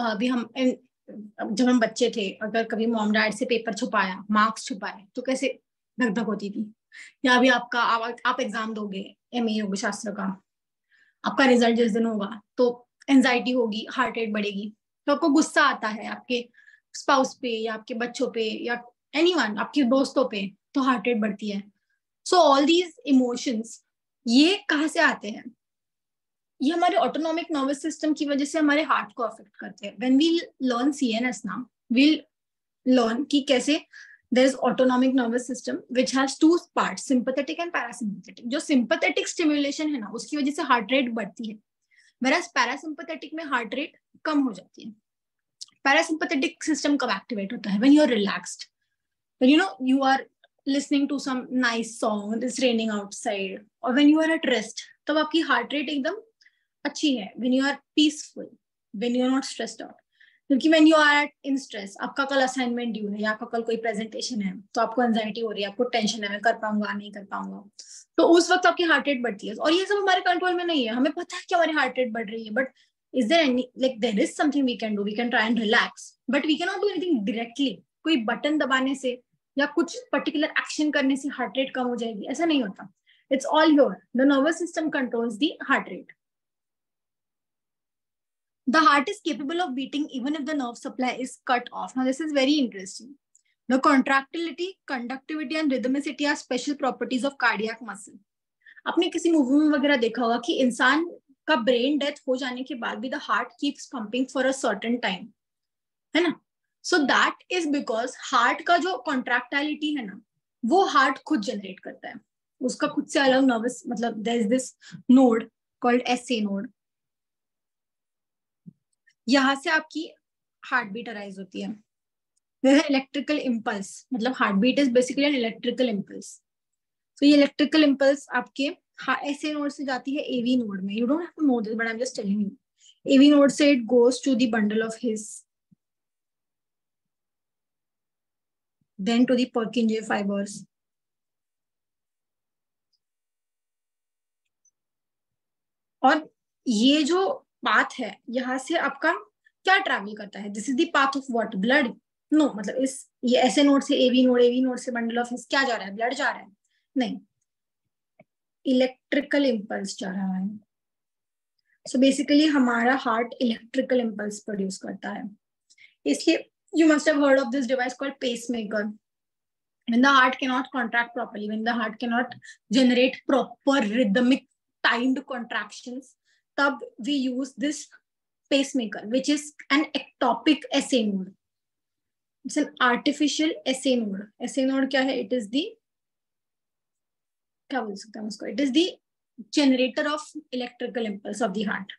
अभी हम जब हम बच्चे थे, अगर कभी मॉम डैड से पेपर छुपाया, मार्क्स छुपाए, तो कैसे धक धक होती थी. या अभी आपका आप एग्जाम दोगे एमए योग शास्त्र का, आपका रिजल्ट जिस दिन होगा तो एंजाइटी होगी, हार्ट रेट बढ़ेगी. तो आपको गुस्सा आता है आपके स्पाउस पे या आपके बच्चों पे या एनीवन, आपके दोस्तों पे, तो हार्ट रेट बढ़ती है. सो ऑल दीज इमोशंस ये कहाँ से आते हैं? ये हमारे ऑटोनॉमिक नर्वस सिस्टम की वजह से हमारे हार्ट को अफेक्ट करते हैं. व्हेन वी लर्न सीएनएस ना, वील लर्न कि कैसे there is autonomic nervous system which has 2 parts, sympathetic and parasympathetic. जो सिंपैथेटिक स्टिमुलेशन है ना, उसकी वजह से हार्ट रेट बढ़ती है, whereas पैरासिम्पैथेटिक में हार्ट रेट कम हो जाती है. पैरासिम्पैथेटिक सिस्टम कब एक्टिवेट होता है? When you are relaxed, when you know you are listening to some nice song, it's raining outside, or when you are at rest, तब आपकी हार्ट रेट एकदम अच्छी है. when you are peaceful, when you are not stressed out. क्योंकि when you are in stress, आपका कल assignment due है या आपका कल कोई प्रेजेंटेशन है, तो आपको एंजाइटी हो रही है, आपको टेंशन है, मैं कर पाऊंगा नहीं कर पाऊंगा, तो उस वक्त आपकी हार्ट रेट बढ़ती है. और ये सब हमारे कंट्रोल में नहीं है. हमें पता है कि हमारी हार्ट रेट बढ़ रही है, but is there any, like there is something we can do, we can try and relax, but we cannot do anything directly. कोई बटन दबाने से या कुछ पर्टिकुलर एक्शन करने से हार्ट रेट कम हो जाएगी, ऐसा नहीं होता. It's all here. The nervous system controls the heart rate. The heart is capable of beating even if the nerve supply is cut off. Now this is very interesting. The contractility, conductivity and rhythmicity are special properties of cardiac muscle. आपने किसी movie में वगैरह देखा होगा कि इंसान का brain death हो जाने के बाद भी the heart keeps pumping for a certain time, है ना. सो दैट इज बिकॉज हार्ट का जो कॉन्ट्रैक्टाइलिटी है ना, वो हार्ट खुद जनरेट करता है. उसका खुद से अलग नर्वस, मतलब there is this node called SA node. यहां से आपकी हार्ट बीट अराइज होती है. इलेक्ट्रिकल इम्पल्स, मतलब heart beat is basically an electrical impulse. तो ये इलेक्ट्रिकल इम्पल्स आपके एसए नोड से जाती है एवी नोड में. You don't have to know this but I am just telling you. AV node से it goes to the bundle of His, then to the Purkinje fibres. और ये जो path है यहाँ से आपका क्या ट्रैवल करता है, this is the path of what, blood. No, मतलब इस ये एसए नोड से एवी नोड से बंडल ऑफ हिस क्या जा रहा है, ब्लड जा रहा है, नहीं, इलेक्ट्रिकल इम्पल्स जा रहा है. सो बेसिकली हमारा हार्ट इलेक्ट्रिकल इम्पल्स प्रोड्यूस करता है. इसलिए you must have heard of this device called pacemaker. When the heart cannot contract properly, when the heart cannot generate proper rhythmic timed contractions, tab we use this pacemaker, which is an ectopic SA node. It's an artificial SA node. SA node क्या है? It is the, क्या बोल सकते हैं उसको? It is the generator of electrical impulse of the heart.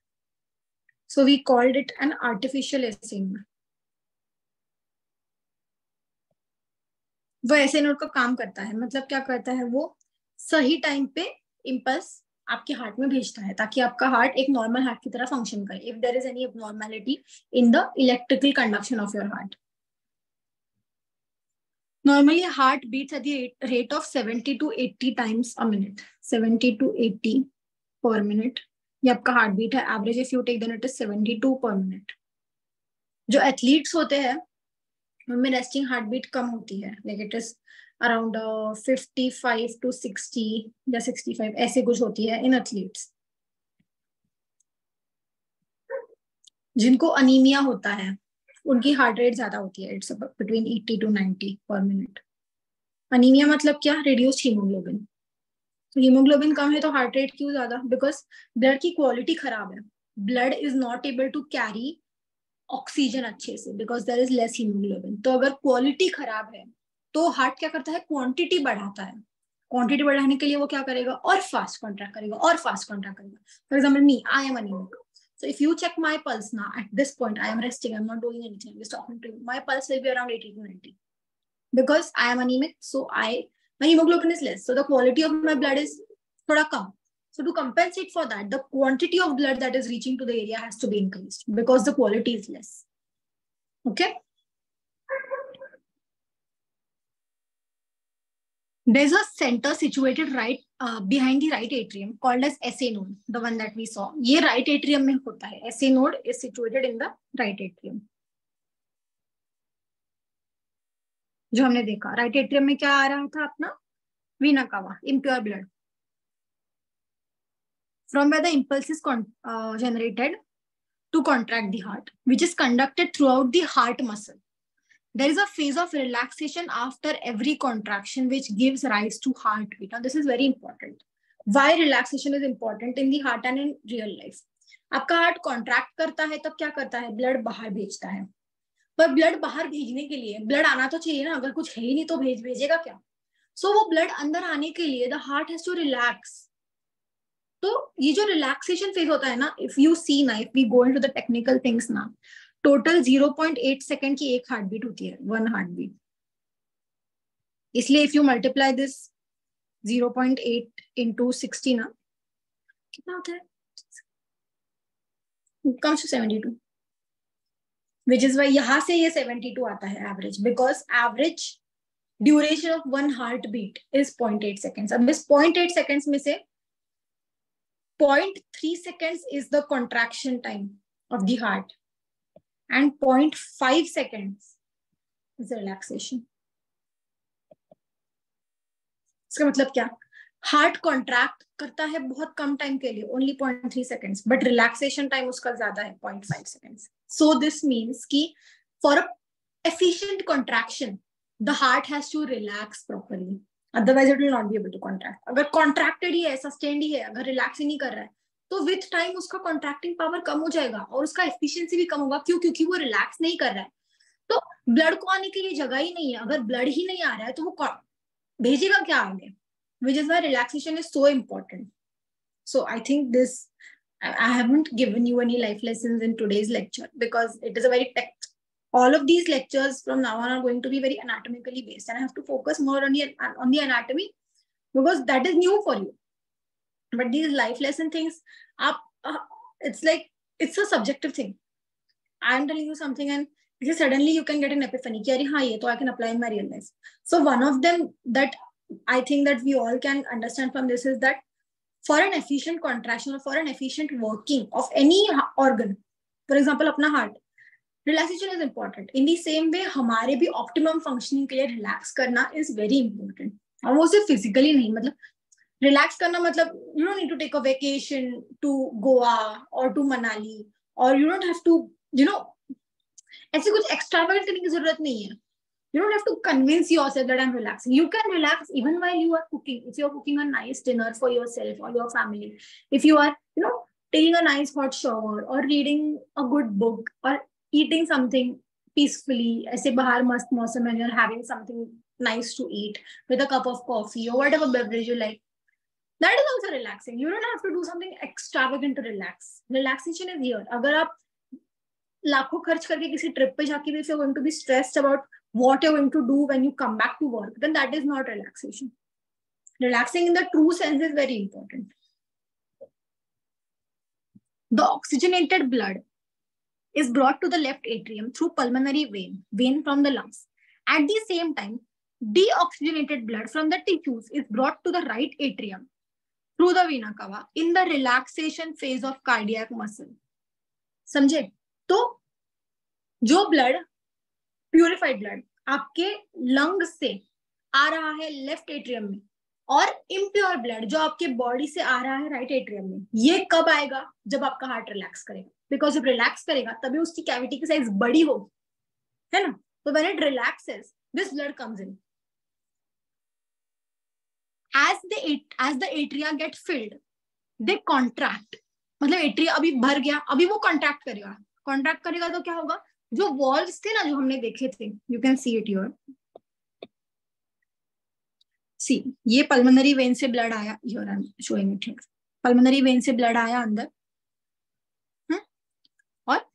So we called it an artificial SA node. वो SA node का काम करता है, मतलब क्या करता है, वो सही टाइम पे इम्पल्स आपके हार्ट में भेजता है ताकि आपका हार्ट एक नॉर्मल हार्ट की तरह फंक्शन करे. If there is any abnormality in the electrical conduction of your heart. Normally heart beats at the rate of 70 to 80 times a minute. 70 to 80 per minute. ये आपका हार्ट बीट है. Average if you take then it is 72 per minute. जो athletes होते हैं उनमें resting heart beat कम होती है, like it is around 55 to 60 या 65 ऐसे कुछ होती है इन एथलीट्स. जिनको अनीमिया होता है उनकी हार्ट रेट ज्यादा होती है, it's between 80 to 90 per minute. Anaemia मतलब क्या, रिड्यूस्ड हीमोग्लोबिन. तो हीमोग्लोबिन कम है तो हार्ट रेट क्यों ज्यादा, बिकॉज ब्लड की क्वालिटी खराब है. Blood is not able to carry oxygen अच्छे से because there is less haemoglobin. तो अगर क्वालिटी खराब है तो हार्ट क्या करता है, क्वांटिटी बढ़ाता है. क्वांटिटी बढ़ाने के लिए वो क्या करेगा, और फास्ट कॉन्ट्रैक्ट करेगा, और फास्ट कॉन्ट्रैक्ट करेगा. For example me, I am anaemic. So if you check my pulse now, at this point I am resting, I'm not doing anything, I'm just talking to you. My pulse will be around 80 to 90 because I am anemic, so my hemoglobin is less, so the quality of my blood is thoda kam. So to compensate for that, the quantity of blood that is reaching to the area has to be increased because the quality is less. Okay. There's a center situated right behind the right atrium called as SA node, the one that we saw. ये right atrium में होता है. SA node is situated in the right atrium. जो हमने देखा right atrium में क्या आ रहा था अपना, vena cava, impure blood, from where the impulse is generated to contract the heart, which is conducted throughout the heart muscle. There is a phase of relaxation after every contraction which gives rise to heartbeat. Now this is very important. Why relaxation is important in the heart and in real life? आपका heart contract करता है तब क्या करता है, blood बाहर भेजता है. पर ब्लड बाहर भेजने के लिए ब्लड आना तो चाहिए ना, अगर कुछ है ही नहीं तो भेजेगा क्या. सो वो ब्लड अंदर आने के लिए the heart has to relax. तो ये जो रिलैक्सेशन फेज होता है ना, इफ यू सी ना, if we go into the technical things ना, टोटल 0.8 सेकेंड की एक हार्ट बीट होती है, वन हार्ट बीट. इसलिए if you multiply this 0.8 into 60 ना, कितना होता है, comes to 72, which is why यहाँ से ये 72 आता है average, because average duration of one heart beat is 0.8 seconds. अब इस 0.8 seconds में से 0.3 seconds is the contraction time. of the heart and 0.5 seconds is relaxation. इसका मतलब क्या? हार्ट कॉन्ट्रैक्ट करता है बहुत कम टाइम के लिए, only 0.3 seconds, but relaxation time उसका ज्यादा है, 0.5 सेकेंड्स. सो दिस मीन्स कि for a efficient contraction the heart has to relax properly, otherwise it will not be able to contract. अगर contracted ही है, sustained ही है, अगर relax ही नहीं कर रहा है, तो with time उसका contracting power कम हो जाएगा और उसका efficiency भी कम होगा. क्यों? क्योंकि वो relax नहीं कर रहा है. तो blood को आने के लिए जगह ही नहीं है. अगर blood ही नहीं आ रहा है तो वो भेजेगा क्या आगे? Which is why relaxation is so important. So I think this, I haven't given you any life lessons in today's lecture because it is a very all of these lectures from now on are going to be very anatomically based, and I have to focus more on the anatomy because that is new for you. But these life lesson things, it's like, it's a subjective thing. I am telling you something and suddenly you can get an epiphany. So I can apply in my real life. So one of them that I think that we all can understand from this is that for an efficient contraction or for an efficient working of any organ, for example, अपना heart, relaxation is important. In the same way, हमारे भी optimum functioning के लिए relax करना is very important. और वो सिर्फ physically नहीं, मतलब relax करना मतलब you don't need to take a vacation to Goa or to Manali, or you don't have to, you know, ऐसे कुछ extravagant करने की जरूरत नहीं है. You don't have to convince yourself that I'm relaxing. You can relax even while you are cooking. If you're cooking a nice dinner for yourself or your family, if you are, you know, taking a nice hot shower or reading a good book or eating something peacefully, ऐसे बाहर मस्त मौसम है, you're having something nice to eat with a cup of coffee or whatever beverage you like, that is also relaxing. You don't have to do something extravagant to relax. Relaxation is here. अगर आप लाखों खर्च करके किसी trip पे जाके भी if you're going to be stressed about what you're going to do when you come back to work, then that is not relaxation. Relaxing in the true sense is very important. The oxygenated blood is brought to the left atrium through pulmonary vein from the lungs. At the same time, deoxygenated blood from the tissues is brought to the right atrium through the vena cava in the relaxation phase of cardiac muscle. समझे? तो जो blood, purified blood आपके lungs से आ रहा है left atrium में, और impure blood जो आपके बॉडी से आ रहा है राइट एट्रियम में, ये कब आएगा? जब आपका हार्ट रिलैक्स करेगा. बिकॉज जब रिलैक्स करेगा तभी उसकी कैविटी की साइज बड़ी होगी, है ना? तो when it relaxes, this blood comes in. as the atria get filled, they contract. मतलब एट्रिया अभी भर गया, अभी वो कॉन्ट्रैक्ट करेगा. कॉन्ट्रैक्ट करेगा तो क्या होगा? जो वॉल्व्स थे ना, जो हमने देखे थे, you can see it here. See, ये पल्मोनरी वेन से ब्लड आया, here I am showing it here. Pulmonary vein से ब्लड आया अंदर, और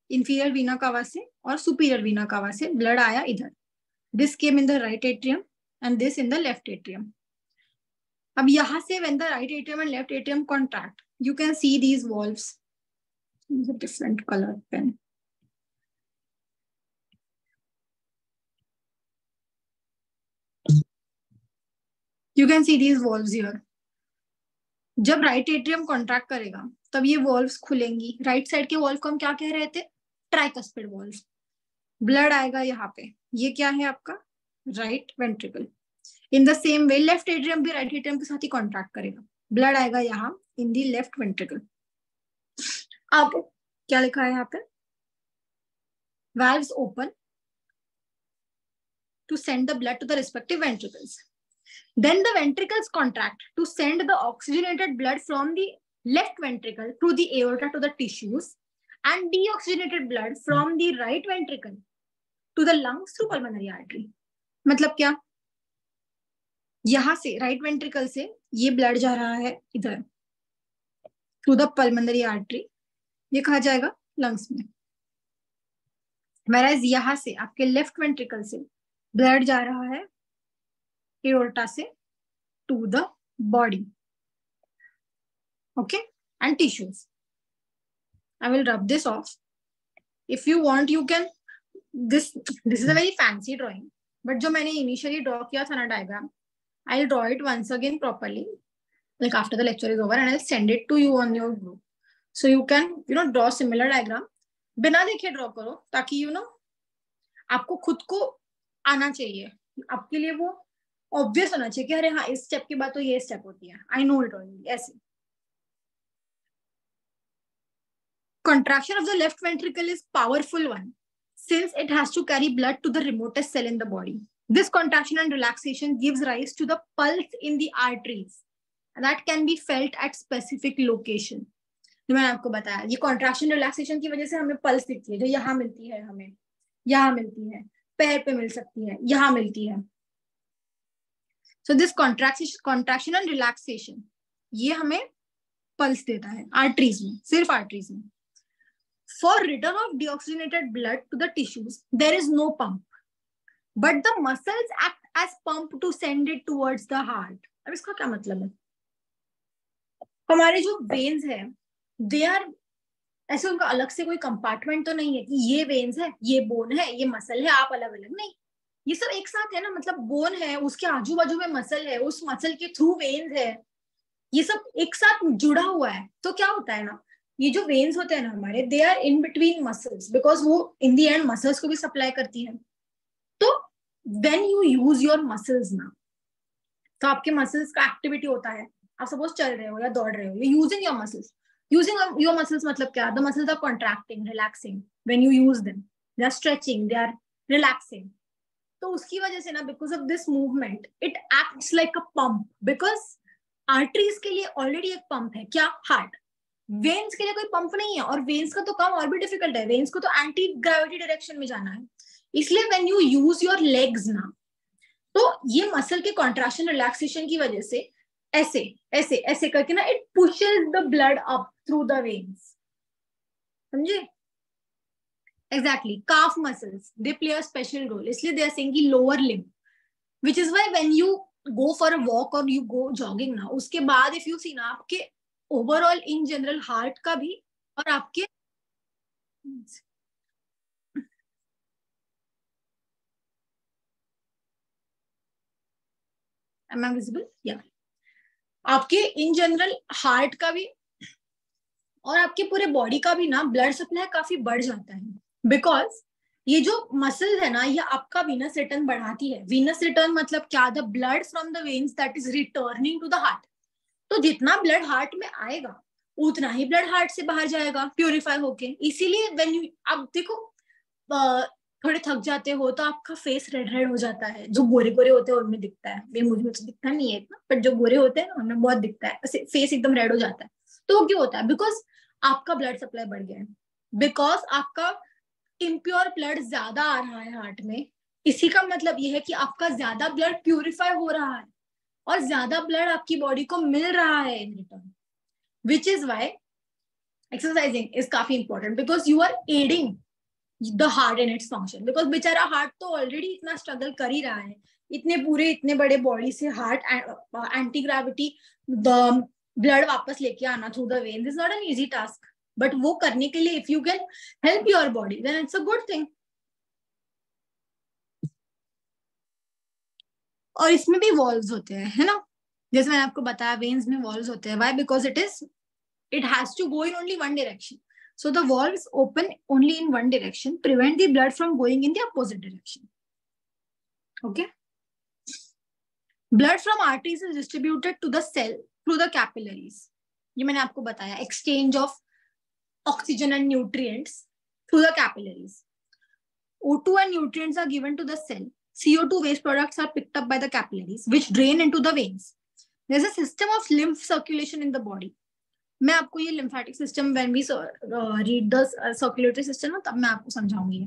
इंफीरियर वीना कावा से और सुपीरियर वीना कावा से ब्लड आया इधर. This came in the right atrium and this in the left atrium. अब यहां से when the right atrium and left atrium contract, you can see these valves. Use a different color pen. You can see these valves here. जब right atrium contract करेगा तब ये valves खुलेंगी. Right side के valve को हम क्या कह रहे थे? Tricuspid valves. ब्लड आएगा यहाँ पे. ये क्या है आपका? Right ventricle. In the same way left atrium भी राइट एट्रियम के साथ ही कॉन्ट्रैक्ट करेगा. ब्लड आएगा यहाँ इन दी लेफ्ट वेंट्रिकल. अब क्या लिखा है यहाँ पे? valves open to send the blood to the respective ventricles. Then the ventricles contract to send the oxygenated blood from the left ventricle through the aorta to the tissues, and deoxygenated blood from the right ventricle to the lungs through pulmonary artery. मतलब क्या? यहां से right ventricle से ये blood जा रहा है इधर थ्रू द पल्मोनरी आर्टरी, ये कहा जाएगा लंग्स में. whereas यहां से आपके लेफ्ट वेंट्रिकल से ब्लड जा रहा है एओर्टा से to the body. Okay, and tissues. I will rub this off. If you want, you can. This is a very fancy drawing, but जो मैंने initially draw किया था ना diagram, I'll draw it once again properly, like after the lecture is over, and I'll send it to you on your group. So you can draw similar diagram. बिना देखे draw करो ताकि आपको खुद को आना चाहिए, आपके लिए वो ऑब्वियस होना चाहिए कि अरे हाँ इस स्टेप के बाद तो ये स्टेप होती है, आई नो इट ऑलरेडी. ऐसे contraction of the left ventricle is powerful one since it has to carry blood to the remotest cell in the body. This contraction and relaxation gives rise to the pulse in the arteries that can be felt at specific location. जो मैंने आपको बताया, ये contraction relaxation की वजह से हमें pulse दिखती है, जो यहाँ मिलती है, हमें यहाँ मिलती है, पैर पे मिल सकती है, यहाँ मिलती है. So this contraction and relaxation ये हमें पल्स देता है आर्टरीज में, सिर्फ आर्टरीज में. For return of deoxygenated blood to the tissues, there is no pump, but the muscles act as pump to send it towards the heart. अब इसका क्या मतलब है? हमारे जो वेन्स है, दे आर ऐसे, उनका अलग से कोई कंपार्टमेंट तो नहीं है कि ये वेन्स है, ये बोन है, ये मसल है, आप अलग अलग नहीं. ये सब एक साथ है ना. मतलब बोन है, उसके आजू बाजू में मसल है, उस मसल के थ्रू वेन्स है, ये सब एक साथ जुड़ा हुआ है. तो क्या होता है ना, ये जो वेन्स होते हैं ना हमारे, they are in between muscles, because वो इन दी एंड मसल्स को भी सप्लाई करती है. तो when you use your muscles ना, तो आपके मसल्स का एक्टिविटी होता है. आप सपोज चल रहे हो या दौड़ रहे हो, you using your muscles. Using your muscles मतलब क्या? The muscles are contracting, relaxing when you use them. They are stretching, they are relaxing. तो उसकी वजह से ना, because of this movement, it acts like a pump. Because arteries के लिए already एक पंप है, क्या? हार्ट. वेन्स के लिए कोई पंप नहीं है, और वेन्स का तो काम और भी डिफिकल्ट है. वेन्स को तो एंटी ग्रेविटी डायरेक्शन में जाना है. इसलिए when you use your legs ना, तो ये मसल के कॉन्ट्रैक्शन रिलैक्सेशन की वजह से ऐसे ऐसे ऐसे करके ना, it pushes the blood up through the veins. समझे? Exactly. Calf muscles, they play a special role. इसलिए दे आर सेइंग कि lower limb, which is why when you go for a walk और यू गो जॉगिंग ना, उसके बाद if you see ना, आपके overall in general heart का भी और आपके am I visible? Yeah. आपके इन जनरल हार्ट का भी और आपके पूरे बॉडी का भी ना ब्लड सप्लाई काफी बढ़ जाता है. बिकॉज ये जो मसल है ना, ये आपका वीनस रिटर्न बढ़ाती है. वीनस रिटर्न मतलब क्या? The blood from the veins that is returning to the heart. तो जितना ब्लड हार्ट में आएगा उतना ही ब्लड हार्ट से बाहर जाएगा प्यूरिफाई होके. इसीलिए व्हेन यू, अब देखो थोड़े थक जाते हो तो आपका फेस रेड रेड हो जाता है. जो गोरे गोरे होते हैं उनमें दिखता है, मुझे तो दिखता नहीं है इतना, बट जो गोरे होते हैं उनमें बहुत दिखता है, ऐसे फेस एकदम रेड हो जाता है. तो वो क्यों होता है? बिकॉज आपका ब्लड सप्लाई बढ़ गया है, बिकॉज आपका इम्प्योर ब्लड ज्यादा आ रहा है हार्ट में. इसी का मतलब ये है कि आपका ज्यादा ब्लड प्यूरिफाई हो रहा है और ज्यादा ब्लड आपकी बॉडी को मिल रहा है in return. Which is why exercising is काफी important, because you are aiding the heart in its function. Because बेचारा हार्ट तो ऑलरेडी इतना स्ट्रगल कर ही रहा है, इतने बड़े बॉडी से heart anti gravity the blood वापस लेके आना through the veins is not an easy task. But वो करने के लिए if you can help your body then it's a good thing. और इसमें भी वॉल्व्स होते हैं, है ना? जैसे मैंने आपको बताया, वेन्स में वॉल्व्स होते हैं. Why? Because it has to go in only one direction. So the valves open only in one direction, prevent the blood from going in the opposite direction. Okay. Blood from arteries is distributed to the cell through the capillaries. ये मैंने आपको बताया, exchange of oxygen and nutrients through the capillaries. O2 and nutrients are given to the cell. CO2 waste products are picked up by the capillaries, which drain into the veins. There's a system of lymph circulation in the body. मैं आपको ये lymphatic system when we read the circulatory system ना, तब मैं आपको समझाऊंगी.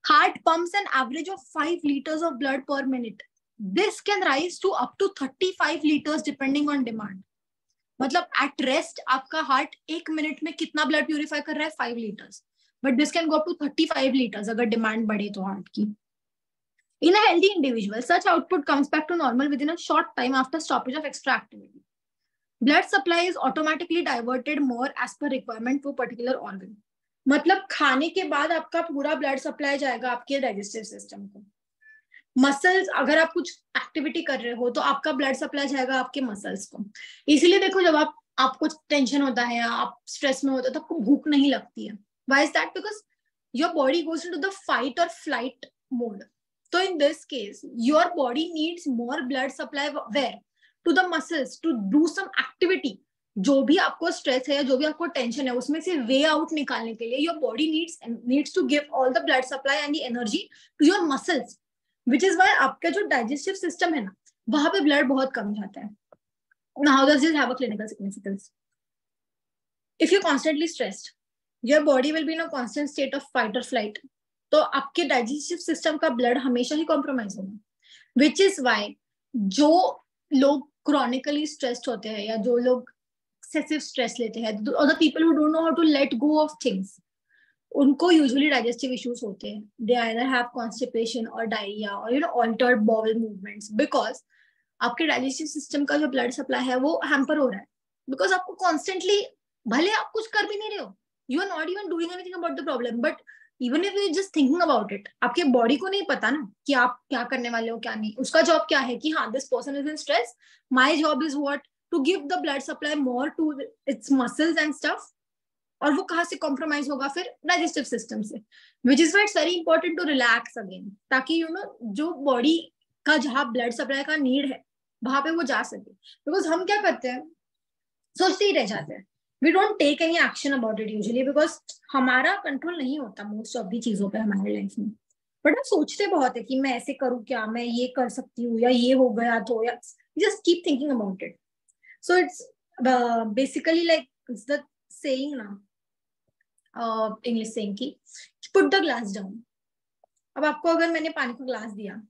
Heart pumps an average of 5 liters of blood per minute. This can rise to up to 35 liters depending on demand. मतलब at rest आपका हार्ट 1 मिनट में कितना blood purify कर रहा है? 5 liters. But this can go up to 35 liters अगर demand बढ़े तो हार्ट की. In a healthy individual, such output comes back to normal within a short time after stoppage of extra activity. Blood supply is automatically diverted more as per requirement to a particular organ. मतलब खाने के बाद आपका पूरा blood supply जाएगा आपके digestive system को. Muscles, अगर आप कुछ एक्टिविटी कर रहे हो तो आपका ब्लड सप्लाई जाएगा आपके मसल्स को. इसीलिए देखो, जब आप आपको टेंशन होता है या आप स्ट्रेस में होता है तो आपको भूख नहीं लगती है. Why is that? Because your body goes into the fight or flight mode. So in this case, your body needs more blood supply where? To the muscles to do some activity. जो भी आपको stress है या जो भी आपको tension है उसमें से वे आउट निकालने के लिए your body needs to give all the blood supply and the energy to your muscles, which is why आपका जो डाइजेस्टिव सिस्टम है ना वहां पे ब्लड बहुत कम जाता है. Now, how does this have a clinical significance? If you're constantly stressed, your body will be in a constant state of fight or flight. तो आपके डाइजेस्टिव सिस्टम का ब्लड हमेशा ही कॉम्प्रोमाइज होगा, विच इज वाई जो लोग क्रॉनिकली स्ट्रेस्ड होते हैं या जो लोग एक्सेसिव स्ट्रेस लेते हैं, और the people who don't know how to let go of things, उनको यूजुअली डाइजेस्टिव इश्यूज होते हैं. दे आइदर हैव कॉन्स्टिपेशन और डायरिया और ऑल्टर्ड बाउल मूवमेंट्स, बिकॉज आपके डाइजेस्टिव सिस्टम का जो ब्लड सप्लाई है वो हैम्पर हो रहा है. बिकॉज आपको कॉन्स्टेंटली, भले आप कुछ कर भी नहीं रहे हो, you are not even doing anything about the problem, but even if you just thinking about it, आपके बॉडी को नहीं पता ना कि आप क्या करने वाले हो क्या नहीं. उसका जॉब क्या है कि हाँ, this person is in stress, my job is what, to give the blood supply more to its muscles and stuff. और वो कहाँ से कॉम्प्रोमाइज होगा? फिर डाइजेस्टिव सिस्टम से, which is why it's very important to relax again, ताकि जो body का जहाँ ब्लड सप्लाई का नीड है वहां पे वो जा सके. बिकॉज हम क्या करते हैं, सोचते ही रह जाते हैं. We don't take any action about it usually, because हमारा कंट्रोल नहीं होता मोस्ट ऑफ दी चीजों पे हमारे लाइफ में. बट हम सोचते बहुत है कि मैं ऐसे करूँ क्या, मैं ये कर सकती हूँ, या ये हो गया तो, या just keep thinking about it. So it's basically like it's the saying ना, इंग्लिश सेइंग की, पुट द ग्लास डाउन. अब आपको अगर मैंने पानी का ग्लास दिया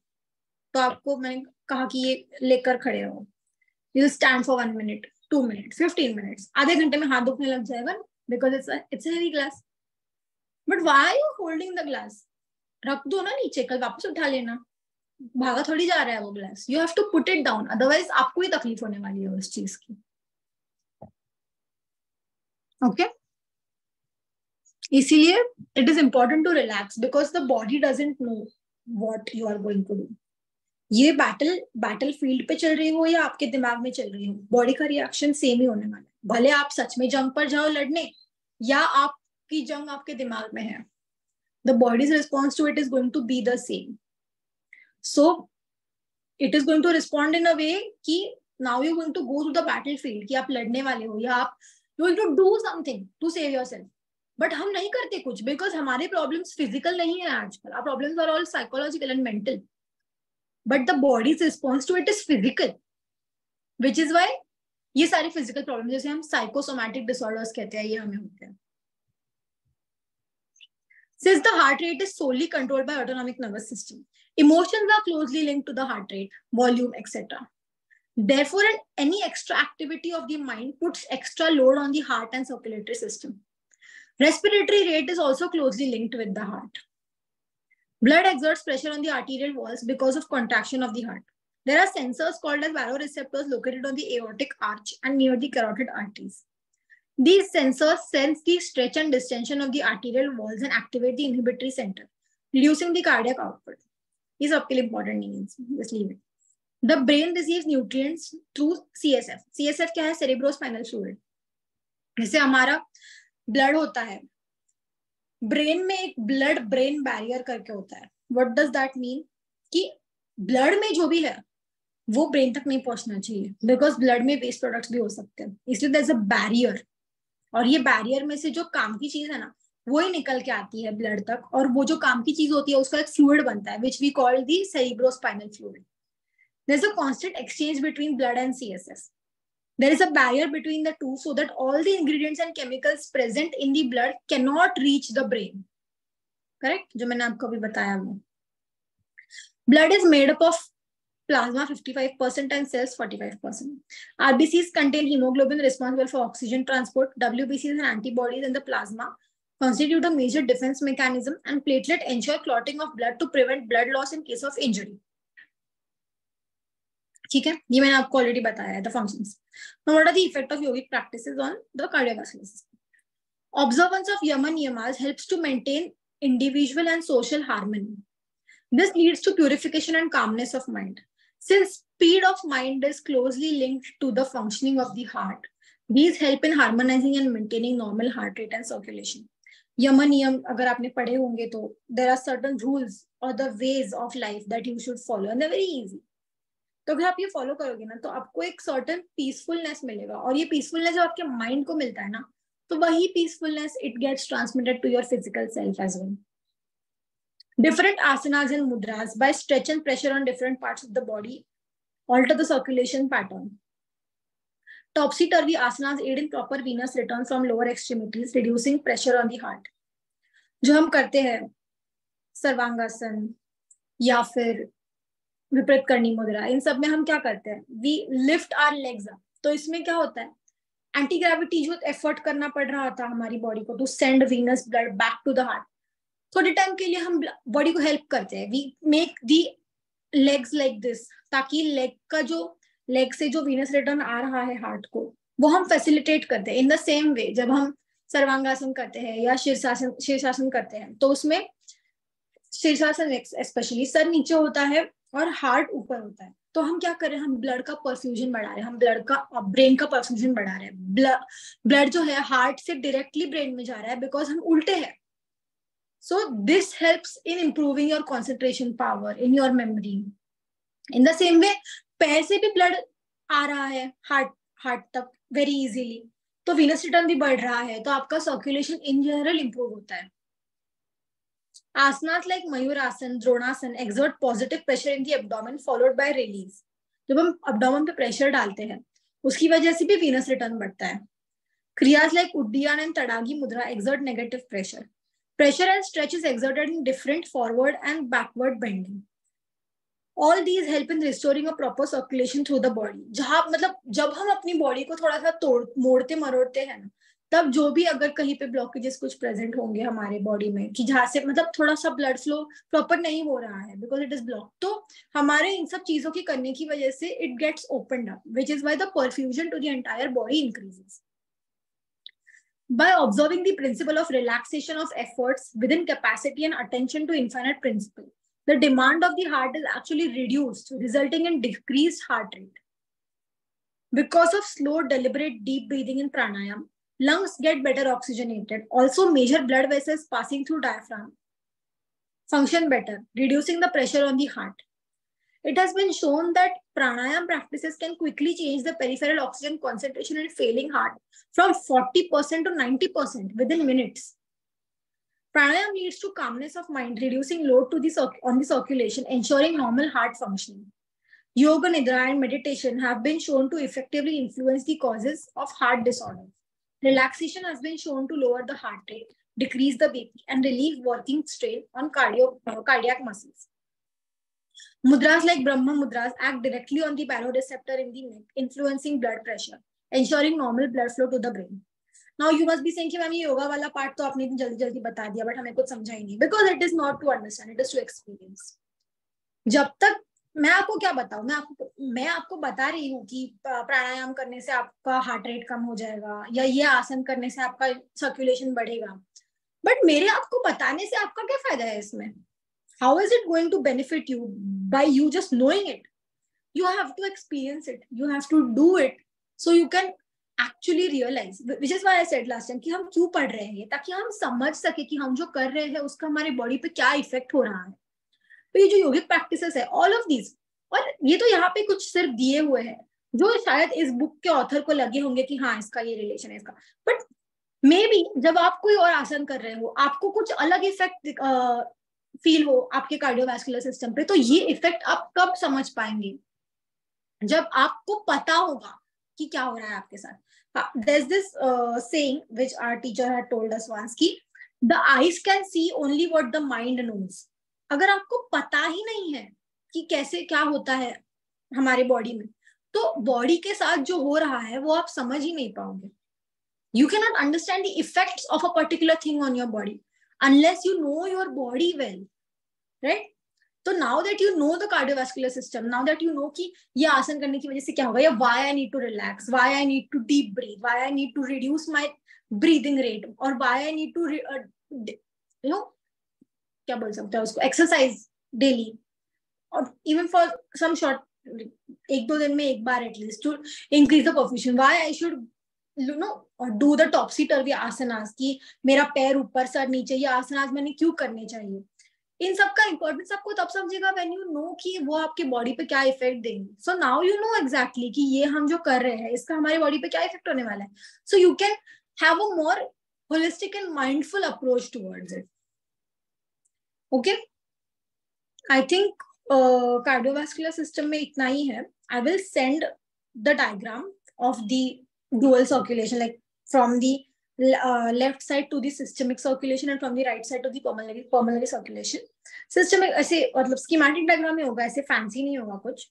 तो आपको मैंने कहा कि ये लेकर खड़े रहो, you stand for 1 minute, 2 minute, 15 minutes, आधे घंटे में हाथ दुखने लग जाएगा, because it's heavy glass. But why are you holding the glass? रख दो ना नीचे, कल वापस उठा लेना, भागा थोड़ी जा रहा है वो glass. You have to put it down, otherwise आपको ही तकलीफ होने वाली है उस चीज की. ओके, इसीलिए it is important to relax, because the body doesn't know what you are going to do. ये बैटल फील्ड पे चल रही हो या आपके दिमाग में चल रही हो, बॉडी का रिएक्शन सेम ही होने वाला है. भले आप सच में जंग पर जाओ लड़ने, या आपकी जंग आपके दिमाग में है, the body's response to it is going to be the same. So it is going to respond in a way कि now you going to go to the battle field, कि आप लड़ने वाले हो या आप going to do something to save yourself. But हम नहीं करते कुछ, बिकॉज हमारे प्रॉब्लम्स फिजिकल नहीं है आजकल. Our problems are all psychological and mental. But the body's response to it is physical, which is why ये सारे physical problems, जैसे हम psychosomatic disorders कहते हैं, ये हमें होते हैं. Since the heart rate is solely controlled by autonomic nervous system, emotions are closely linked to the heart rate, volume, etc. Therefore, any extra activity of the mind puts extra load on the heart and circulatory system. Respiratory rate is also closely linked with the heart. Blood exerts pressure on the arterial walls because of contraction of the heart. There are sensors called as baroreceptors located on the aortic arch and near the carotid arteries. These sensors sense the stretch and distension of the arterial walls and activate the inhibitory center, reducing the cardiac output. These are important names. Just leave it. The brain receives nutrients through CSF. CSF क्या है? Cerebrospinal fluid. जैसे हमारा blood होता है, brain में एक blood brain barrier करके होता है. What does that mean? कि ब्लड में जो भी है वो ब्रेन तक नहीं पहुंचना चाहिए, बिकॉज ब्लड में वेस्ट प्रोडक्ट्स भी हो सकते हैं, इसलिए देयर इज अ बैरियर. और ये बैरियर में से जो काम की चीज है ना वो ही निकल के आती है ब्लड तक, और वो जो काम की चीज होती है उसका एक फ्लूइड बनता है, which we call the cerebrospinal fluid. There is a constant exchange between blood and CSF. There is a barrier between the two so that all the ingredients and chemicals present in the blood cannot reach the brain. Correct? जो मैंने आपको अभी बताया वो. Blood is made up of plasma 55% and cells 45%. RBCs contain hemoglobin responsible for oxygen transport. WBCs and antibodies in the plasma constitute a major defense mechanism, and platelet ensure clotting of blood to prevent blood loss in case of injury. ठीक है, ये मैंने आपको already बताया है the functions. Now what are the effect of yogic practices on the cardiovascular system? Observance of yama and yamas helps to maintain individual and social harmony. This leads to purification and calmness of mind. Since speed of mind is closely linked to the functioning of the heart, These help in harmonizing and maintaining normal heart rate and circulation. Yemen नियम अगर आपने पढ़े होंगे तो there are certain rules or the ways of life that you should follow and they're very easy. तो अगर आप ये फॉलो करोगे ना तो आपको एक सर्टन पीसफुलनेस मिलेगा, और ये पीसफुलनेस जब आपके माइंड को मिलता है ना तो वही peacefulness it gets transmitted to your physical self as well. Different asanas and mudras by stretch and pressure on different parts of the body alter the circulation pattern. Topsy-turvy asanas aid in proper venous return from lower extremities, reducing pressure on the heart. जो हम करते हैं सर्वांगासन या फिर विपरीत करनी मुद्रा, इन सब में हम क्या करते हैं, we lift our legs up. तो इसमें क्या होता है, एंटी ग्रेविटी जो एफर्ट करना पड़ रहा था हमारी बॉडी को to send venous blood back to the heart, थोड़े टाइम के लिए हम बॉडी को हेल्प करते हैं. We make the legs like this, ताकि लेग का जो लेग से जो वीनस रिटर्न आ रहा है हार्ट को वो हम फैसिलिटेट करते हैं. इन द सेम वे जब हम सर्वांगासन करते हैं या शीर्षासन करते हैं तो उसमें शीर्षासन स्पेशली सर नीचे होता है और हार्ट ऊपर होता है. तो हम क्या कर रहे हैं, हम ब्लड का परफ्यूजन बढ़ा रहे हैं, हम ब्लड का ब्रेन का परफ्यूजन बढ़ा रहे हैं. ब्लड जो है हार्ट से डायरेक्टली ब्रेन में जा रहा है बिकॉज हम उल्टे हैं. So this helps in improving your concentration power in your memory. In the same way, पैर से भी blood आ रहा है हार्ट तक very easily. तो venous return भी बढ़ रहा है, तो आपका circulation in general improve होता है. Asanas like Mayurasan, Dronasana exert positive pressure in the abdomen followed by release. जब हम abdomen पे pressure डालते हैं, उसकी वजह से भी venous return बढ़ता है. Kriyas like Uddiyana and Tadagi Mudra exert negative pressure. Pressure and stretch is exerted in different forward and backward bending. All these help in restoring a proper circulation through the body. जहाँ मतलब जब हम अपनी body को थोड़ा सा मोड़ते मरोड़ते हैं ना, तब जो भी अगर कहीं पे ब्लॉकेजेस कुछ प्रेजेंट होंगे हमारे बॉडी में कि जहाँ से मतलब थोड़ा सा ब्लड फ्लो प्रॉपर नहीं हो रहा है बिकॉज इट इज ब्लॉक, तो हमारे इन सब चीजों की करने की वजह से it gets opened up, which is why the perfusion to the entire body increases. By observing the principle of relaxation of efforts within capacity and attention to infinite principle, the demand of the heart is actually reduced, resulting in decreased heart rate. Because of slow, deliberate, deep breathing in pranayam, lungs get better oxygenated. Also, major blood vessels passing through diaphragm function better, reducing the pressure on the heart. It has been shown that pranayam practices can quickly change the peripheral oxygen concentration in failing heart from 40% to 90% within minutes. Pranayam leads to calmness of mind, reducing load to on the circulation, ensuring normal heart functioning. Yoga, Nidra, and meditation have been shown to effectively influence the causes of heart disorders. Relaxation has been shown to lower the heart rate, decrease the BP, and relieve working strain on cardiac muscles. Mudras like Brahma Mudras act directly on the baroreceptor in the neck, influencing blood pressure, ensuring normal blood flow to the brain. Now you must be saying कि ma'am ये योगा वाला part तो आपने जल्दी जल्दी बता दिया, but हमें कुछ समझा ही नहीं. Because it is not to understand, it is to experience. जब तक मैं आपको क्या बताऊं, मैं आपको बता रही हूँ कि प्राणायाम करने से आपका हार्ट रेट कम हो जाएगा या ये आसन करने से आपका सर्कुलेशन बढ़ेगा, बट मेरे आपको बताने से आपका क्या फायदा है इसमें? How is it going to benefit you by you just knowing it? You have to experience it. You have to do it so you can actually realize. Which is why I said last time कि हम क्यों पढ़ रहे हैं, ताकि हम समझ सके कि हम जो कर रहे हैं उसका हमारी बॉडी पे क्या इफेक्ट हो रहा है. तो ये जो योगिक प्रैक्टिसेस है, all of these, और ये तो यहाँ पे कुछ सिर्फ दिए हुए हैं जो शायद इस बुक के ऑथर को लगे होंगे कि हाँ इसका ये रिलेशन है इसका, बट मे बी जब आप कोई और आसन कर रहे हो आपको कुछ अलग इफेक्ट फील हो आपके कार्डियोवैस्कुलर सिस्टम पे, तो ये इफेक्ट आप कब समझ पाएंगे? जब आपको पता होगा कि क्या हो रहा है आपके साथ. There's this saying which our teacher had told us once कि the eyes can see only what the mind knows. अगर आपको पता ही नहीं है कि कैसे क्या होता है हमारे बॉडी में, तो बॉडी के साथ जो हो रहा है वो आप समझ ही नहीं पाओगे. You cannot understand the effects of a particular thing on your body unless you know your body well, right? So now that you know the cardiovascular system, now that you know कि ये आसन करने की वजह से क्या होगा, या why I need to relax, why I need to deep breathe, why I need to reduce my breathing rate, or why I need to क्या बोल सकते हैं उसको, exercise daily, or even for some short 1-2 दिन में एक बार at least to increase the perfusion, why I should you know do the topsy turvy आसनास की मेरा पैर ऊपर सर नीचे, ये आसनास मैंने क्यों करने चाहिए, इन सब का इंपॉर्टेंस आपको तब समझेगा व्हेन यू नो कि वो आपके बॉडी पे क्या इफेक्ट देंगे. So now you know exactly कि ये हम जो कर रहे हैं इसका हमारी बॉडी पे क्या इफेक्ट होने वाला है. सो you can have a more holistic and mindful approach towards it. Okay, I think cardiovascular system में इतना ही है. I will send the diagram of the dual circulation, like from the left side to the systemic circulation and from the right side to the pulmonary circulation. Systemic ऐसे मतलब schematic diagram में होगा, ऐसे fancy नहीं होगा कुछ,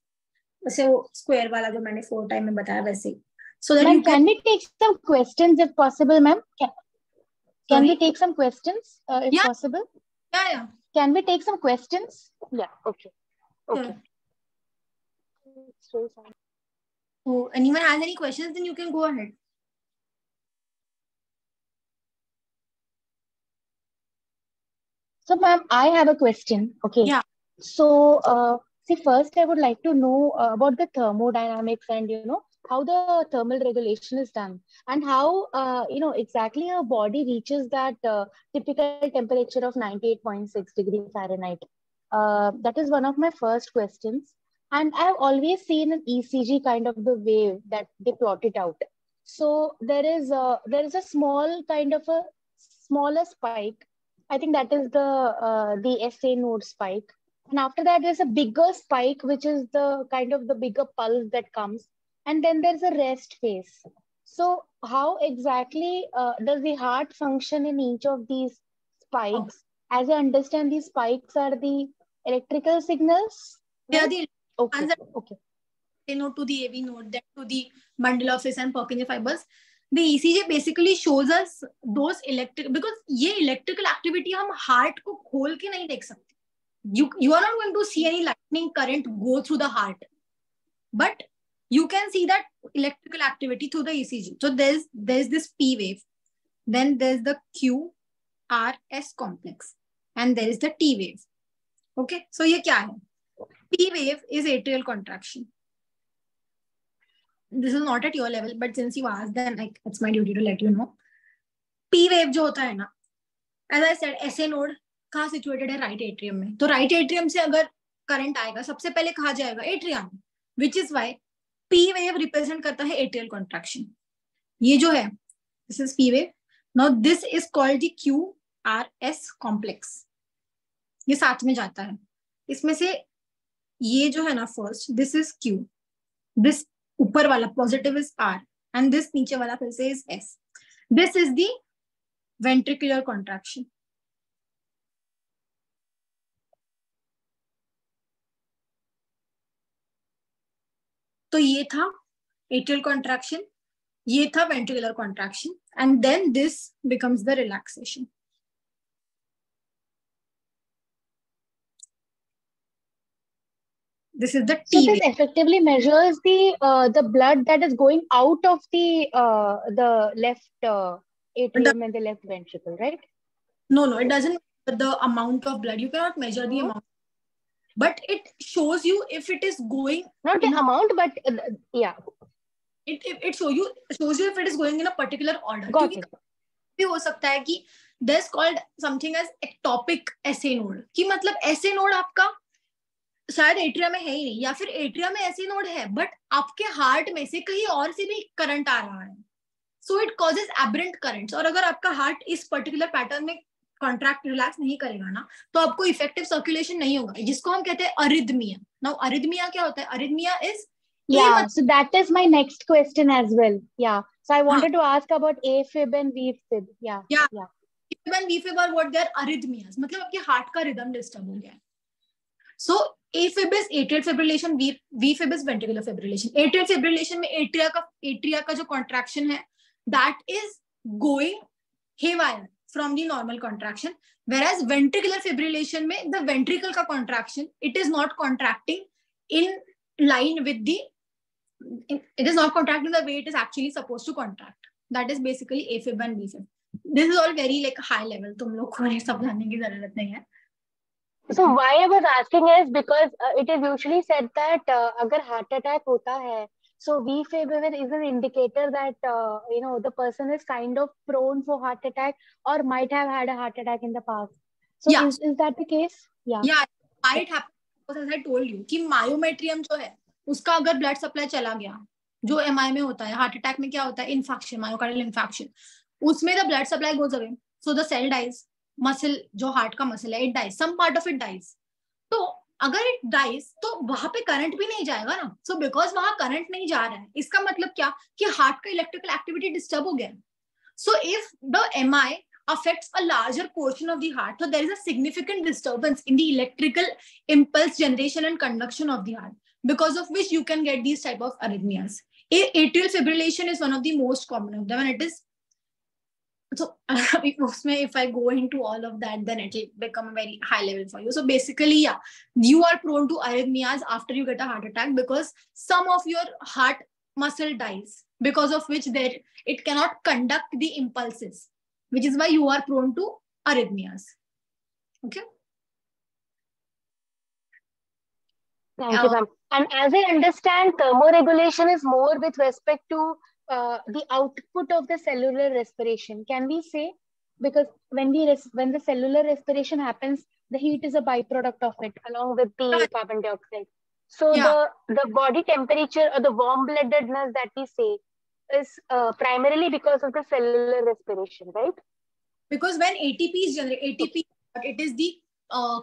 वैसे वो square वाला जो मैंने 4 टाइम में बताया वैसे. So that you can we take some questions if possible, ma'am? Can we take some questions if possible? Yeah. Can we take some questions? Yeah. Okay. Okay. So anyone has any questions, then you can go ahead. So, ma'am, I have a question. Okay. Yeah. So, see, first I would like to know about the thermodynamics and, you know, how the thermal regulation is done and how, you know, exactly our body reaches that typical temperature of 98.6 degrees Fahrenheit. That is one of my first questions. And I've always seen an ECG kind of the wave that they plot it out. So there is a small kind of a smaller spike. I think that is the SA node spike. And after that, there's a bigger spike, which is the kind of the bigger pulse that comes. And then there's a rest phase. So how exactly does the heart function in each of these spikes? As I understand, these spikes are the electrical signals. They are the okay. Node to the AV node, then to the bundle of His and Purkinje fibers. The ECG basically shows us those electric, because ये electrical activity हम heart को खोल के नहीं देख सकते. You are not going to see any lightning current go through the heart, but you can see that electrical activity through the ECG. So there's this P wave, then there's the QRS complex, and there is the T wave. Okay, so ये क्या है? P wave is atrial contraction. This is not at your level, but since you asked, then it's my duty to let you know. P wave जो होता है ना, as I said, SA node कहाँ situated है? Right atrium में. तो right atrium से अगर current आएगा, सबसे पहले कहाँ जाएगा? Atrium. Which is why P wave represent करता है atrial contraction. ये जो है, this is P wave. Now this is called the QRS complex. ये साथ में जाता है. इसमें से ये जो है ना, first this is Q, this ऊपर वाला positive is R, and this नीचे वाला फिर से is S. This is the ventricular contraction. तो ये था atrial contraction, ये था ventricular contraction, and then this becomes the relaxation. This is the T wave. So this effectively measures the blood that is going out of the left atrium and the left ventricle, right? No, it doesn't measure the amount of blood. You cannot measure the amount, but it shows you if it is going. Not the amount, but yeah. It shows you if it is going in a particular order. Got it. भी हो सकता है कि there's called something as ectopic SA node, कि मतलब SA node आपका शायद atria में है ही नहीं, या फिर एट्रिया में ऐसी नोड है बट आपके हार्ट में से कहीं और से भी करंट आ रहा है. So it causes aberrant currents. और अगर आपका हार्ट इस पर्टिकुलर पैटर्न में कॉन्ट्रैक्ट रिलैक्स नहीं करेगा ना, तो आपको इफेक्टिव सर्कुलेशन नहीं होगा, जिसको हम कहते हैं अरिदमिया. नाउ अरिदमिया क्या होता है? Arrhythmia is so that is my next question as well. So I wanted to ask about AFib and VFib. AFib and VFib are what? They are arrhythmias. मतलब आपके हार्ट का rhythm disturb हो गया है. So AFib is atrial fibrillation, VFib is ventricular fibrillation. Atrial fibrillation में atria का जो contraction है, that is going haywire from the normal contraction, whereas ventricular fibrillation में the ventricle का contraction, it is not contracting in line with the, it is not contracting the way it is actually supposed to contract. That is basically AFib and VFib. This is all very like high level. तुम लोग को ये सब जानने की जरूरत नहीं है. So why I was asking is because it is usually said that अगर heart attack होता है, So V-Faber is an indicator that the person is kind of prone for heart attack or might have had a heart attack in the past. So Yeah. is that the case? Yeah, might happen because as I told you कि myometrium जो है उसका अगर blood supply चला गया, जो MI में होता है, हार्ट अटैक में क्या होता है, इन्फेक्शन, मायोकार्डियल इन्फेक्शन, उसमें the blood supply goes away, so the cell dies, muscle जो हार्ट का मसल है it dies, some part of it dies. तो अगर इट डाइज तो वहां पे करंट भी नहीं जाएगा ना. सो बिकॉज वहां करंट नहीं जा रहा है, इसका मतलब क्या कि हार्ट का इलेक्ट्रिकल एक्टिविटी डिस्टर्ब हो गया. So if the MI affects a larger portion of the heart, so there is a significant disturbance in the electrical impulse generation and conduction of the heart, because of which you can get these type of arrhythmias. Atrial fibrillation is one of the most common of them, and it is so if I go into all of that, then it will become a very high level for you. So basically, yeah, you are prone to arrhythmias after you get a heart attack because some of your heart muscle dies, because of which it cannot conduct the impulses, which is why you are prone to arrhythmias. Okay. Thank you, ma'am. And as I understand, thermoregulation is more with respect to the output of the cellular respiration. Can we say? Because when the cellular respiration happens, the heat is a byproduct of it, along with the carbon dioxide. So the body temperature or the warm-bloodedness that we say is primarily because of the cellular respiration, right? Because when ATP is generated, ATP, it is the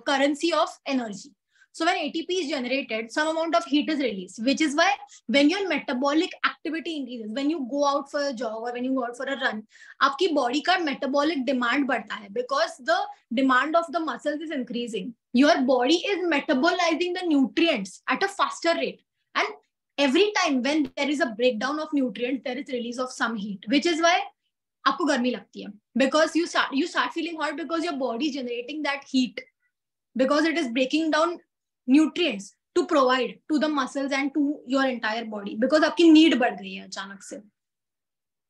currency of energy. So when ATP is generated, some amount of heat is released, which is why when your metabolic activity increases, when you go out for a jog or when you go out for a run, आपकी body का metabolic demand बढ़ता है, because the demand of the muscles is increasing. Your body is metabolizing the nutrients at a faster rate, and every time when there is a breakdown of nutrients, there is release of some heat, which is why आपको गर्मी लगती है, because you start feeling hot because your body is generating that heat, because it is breaking down nutrients to provide to the muscles and to your entire body, because आपकी need बढ़ गई है अचानक से.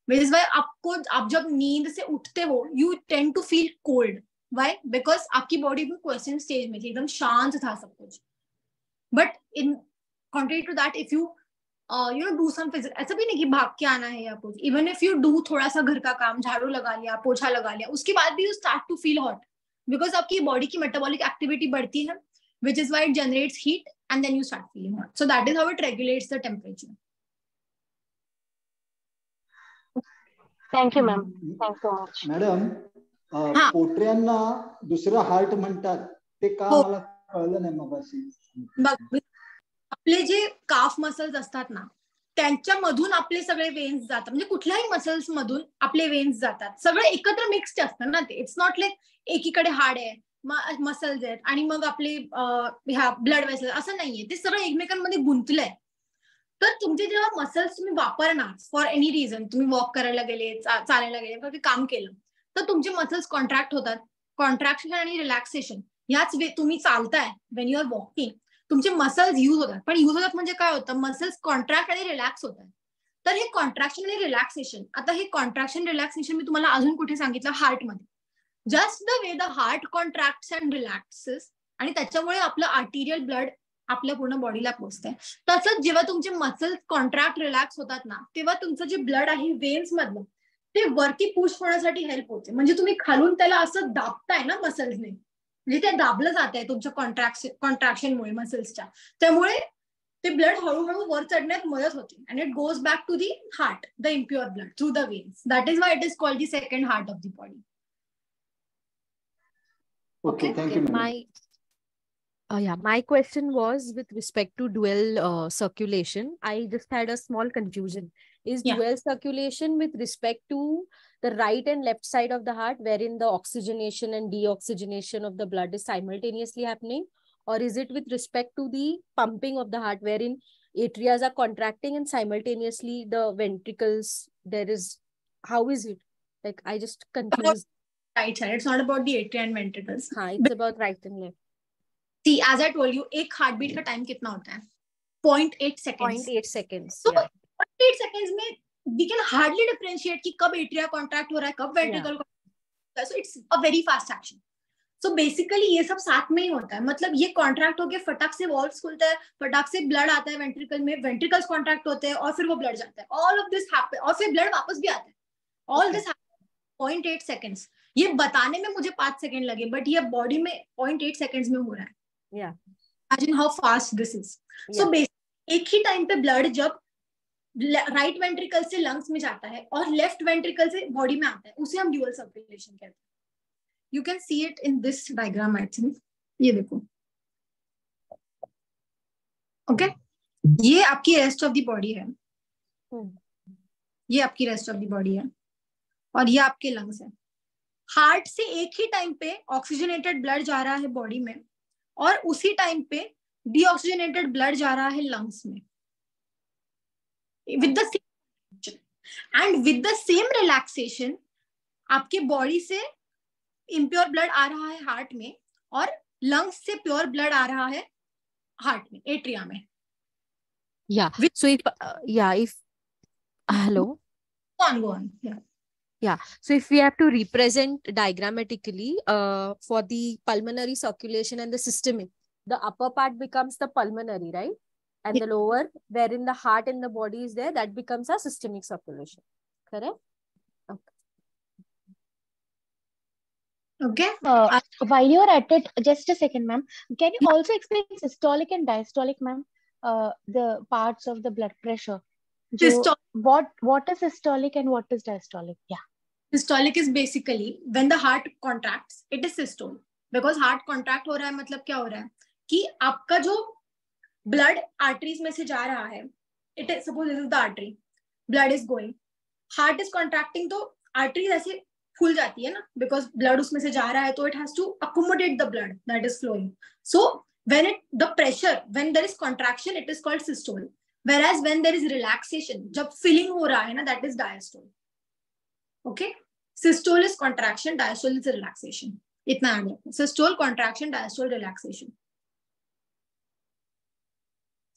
which is why आप जब नींद से उठते हो you tend to feel cold. Why? Because आपकी बॉडी भी क्वेश्चन स्टेज में थी, एकदम शांत था सब कुछ. But in contrary to that, if you do some physical, ऐसा भी नहीं कि भाग के आना है या कुछ, even if you do थोड़ा सा घर का काम, झाड़ू लगा लिया, पोछा लगा लिया, उसके बाद भी you start to feel hot, because आपकी बॉडी की मेटाबॉलिक एक्टिविटी बढ़ती है, which is why it generates heat and then you start feeling hot. So that is how it regulates the temperature. Thank you, ma'am. Thanks so much. Madam, पोटऱ्यांना दुसरं heart म्हणतात ते का मला कळलं नाही मगाशी. आपले जे काफ मसल्स असतात ना, त्यांच्यामधून आपले सगळे वेन्स जातात, म्हणजे कुठल्याही मसल्स मधून आपले वेन्स जातात, सगळं एकत्र मिक्स्ड असतं ना ते. इट्स नॉट लाईक एकीकडे हाड आहे, मसल्स आहेत आणि मग आपले ह्या ब्लड वेसल्स, असं नाहीये. ते सगळं एकमेकांमध्ये गुंतलंय. तर तुमचे जेव्हा मसल्स तुम्ही वापरणार फॉर एनी रिझन, तुम्ही वॉक करायला गेले, चालायला गेले, काही काम केलं, तर तुमचे मसल्स कॉन्ट्रॅक्ट होतात. कॉन्ट्रॅक्शन आणि रिलॅक्सेशन ह्याच तुम्ही चालताय, वेन यू आर वॉकिंग, तुमचे मसल्स यूज होतात. पण यूज होतात म्हणजे काय होतं, मसल्स कॉन्ट्रॅक्ट आणि रिलॅक्स होतात. तर हे कॉन्ट्रॅक्शन आणि रिलॅक्सेशन, आता हे कॉन्ट्रॅक्शन रिलॅक्सेशन मी तुम्हाला अजून कुठे सांगितलं, हार्टमध्ये. Just the way the heart contracts and relaxes, आणि त्याच्यामुळे आपलं आर्टिरियल ब्लड आपल्या पूर्ण बॉडीला पोहोचतंय. तसंच जेव्हा तुमचे मसल्स कॉन्ट्रॅक्ट रिलॅक्स होतात ना, तेव्हा तुमचं जे ब्लड आहे वेन्स मधलं, ते वरती पुश होण्यासाठी हेल्प होते. म्हणजे तुम्ही खालून त्याला असं दाबताय ना मसल्सने, म्हणजे ते दाबलं जात आहे तुमच्या कॉन्ट्रॅक्शनमुळे मसल्सच्या, त्यामुळे ते ब्लड हळूहळू वर चढण्यात मदत होते. And it goes back to the heart, the impure blood through the veins. That is why it is called the second heart of the body. Okay, thank you. My question was with respect to dual circulation. I just had a small confusion. Is dual circulation with respect to the right and left side of the heart, wherein the oxygenation and deoxygenation of the blood is simultaneously happening? Or is it with respect to the pumping of the heart, wherein atrias are contracting and simultaneously the ventricles, how is it? Like, I just confused. Right side. It's not about the atria and ventricles. It's about right and left. See, as I told you, एक heartbeat का time कितना होता है? 0.8 seconds. 0.8 seconds. So 0.8 seconds में we can hardly differentiate कि कब atria contract हो रहा है, कब ventricle contract हो रहा है. So it's a very fast action. So basically ये सब साथ में ही होता है, मतलब ये कॉन्ट्रैक्ट होके फटाक से वॉल्व्स खुलता है, फटाक से ब्लड आता है वेंट्रिकल में, वेंट्रिकल्स कॉन्ट्रैक्ट होते हैं और फिर वो ब्लड जाता है, ऑल ऑफ दिस हैपन, और फिर ब्लड वापस भी आता है, ऑल दिस 0.8 सेकेंड्स। ये बताने में मुझे 5 सेकंड लगे, बट ये बॉडी में 0.8 सेकेंड्स में हो रहा है। Imagine how fast this is. So basically एक ही टाइम पे ब्लड जब राइट वेंट्रिकल से लंग्स में जाता है और लेफ्ट वेंट्रिकल से बॉडी में आता है, उसे हम ड्यूअल सर्कुलेशन कहते हैं। You can see it in this diagram I think, ये देखो। ओके ये आपकी रेस्ट ऑफ द बॉडी है, ये आपकी रेस्ट ऑफ द बॉडी है, और ये आपके लंग्स है। हार्ट से एक ही टाइम पे ऑक्सीजनेटेड ब्लड जा रहा है बॉडी में, और उसी टाइम पे डीऑक्सीजनेटेड ब्लड जा रहा है लंग्स में, with the same and with the same relaxation आपके बॉडी से इम्प्योर ब्लड आ रहा है हार्ट में, और लंग्स से प्योर ब्लड आ रहा है हार्ट में, एट्रिया में। So if hello, go on. So if we have to represent diagrammatically for the pulmonary circulation and the systemic, the upper part becomes the pulmonary, right? And the lower, wherein the heart and the body is there, that becomes a systemic circulation. Correct? Okay. While you're at it, just a second, ma'am. Can you also explain systolic and diastolic, ma'am? The parts of the blood pressure. What is systolic and what is diastolic? Yeah. Systolic is basically when the heart contracts, it is systole. Because heart contract हो रहा है, मतलब क्या हो रहा है कि आपका जो ब्लड आर्टरीज में से जा रहा है, it is suppose this is the artery, blood is going, heart is contracting, तो आर्टरीज ऐसे फूल जाती है ना, बिकॉज ब्लड उसमें से जा रहा है, तो it has to accommodate the blood that is flowing. So when the pressure, when there is contraction, it is called systole, whereas when there is relaxation, जब फिलिंग हो रहा है ना, that is diastole. Okay, systole is contraction, diastole is relaxation. इतना याद रखो, systole contraction, diastole relaxation.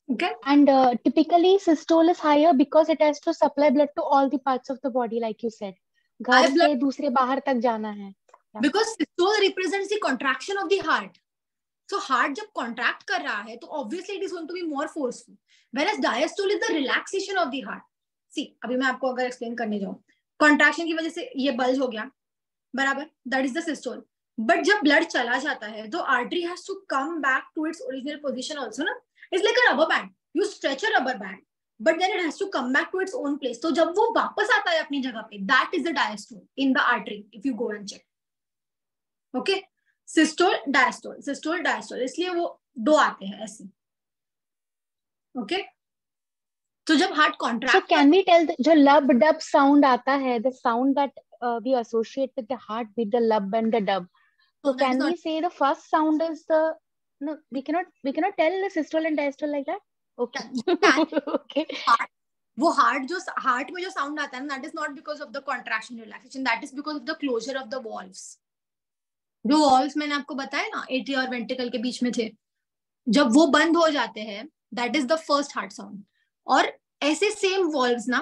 Okay, and typically systole is higher because it has to supply blood to all the parts of the body, like you said. घर से दूसरे बाहर तक जाना है. Because systole represents the contraction of the heart. So heart जब contract कर रहा है, तो obviously it is going to be more forceful. Whereas diastole is the relaxation of the heart. See, अभी मैं आपको अगर explain करने जाऊँ, contraction की वजह से ये bulge हो गया, बराबर, that is the systole. But जब blood चला जाता है, तो artery has to come back to its original position also ना. It's like a rubber band. You stretch a rubber band, but then it has to come back to its own place. तो जब वो वापस आता है अपनी जगह पे, that is the diastole in the artery. If you go and check. Okay. Systole diastole, systole diastole, इसलिए वो दो आते हैं ऐसे। ओके, तो जब heart contract, so can we tell जो लब डब साउंड आता है, the sound that we associate with the heart with the lub and the dub, so can we say the first sound is the, no, we cannot tell the systole and diastole like that? Okay. Okay. वो heart में जो sound आता है, that is not because of the contraction relaxation, that is because of the closure of the valves. जो valves मैंने आपको बताया ना, एट्रिया और वेंट्रिकल के बीच में थे, जब वो बंद हो जाते हैं, that is the first heart sound. और ऐसे सेम वॉल्व्स ना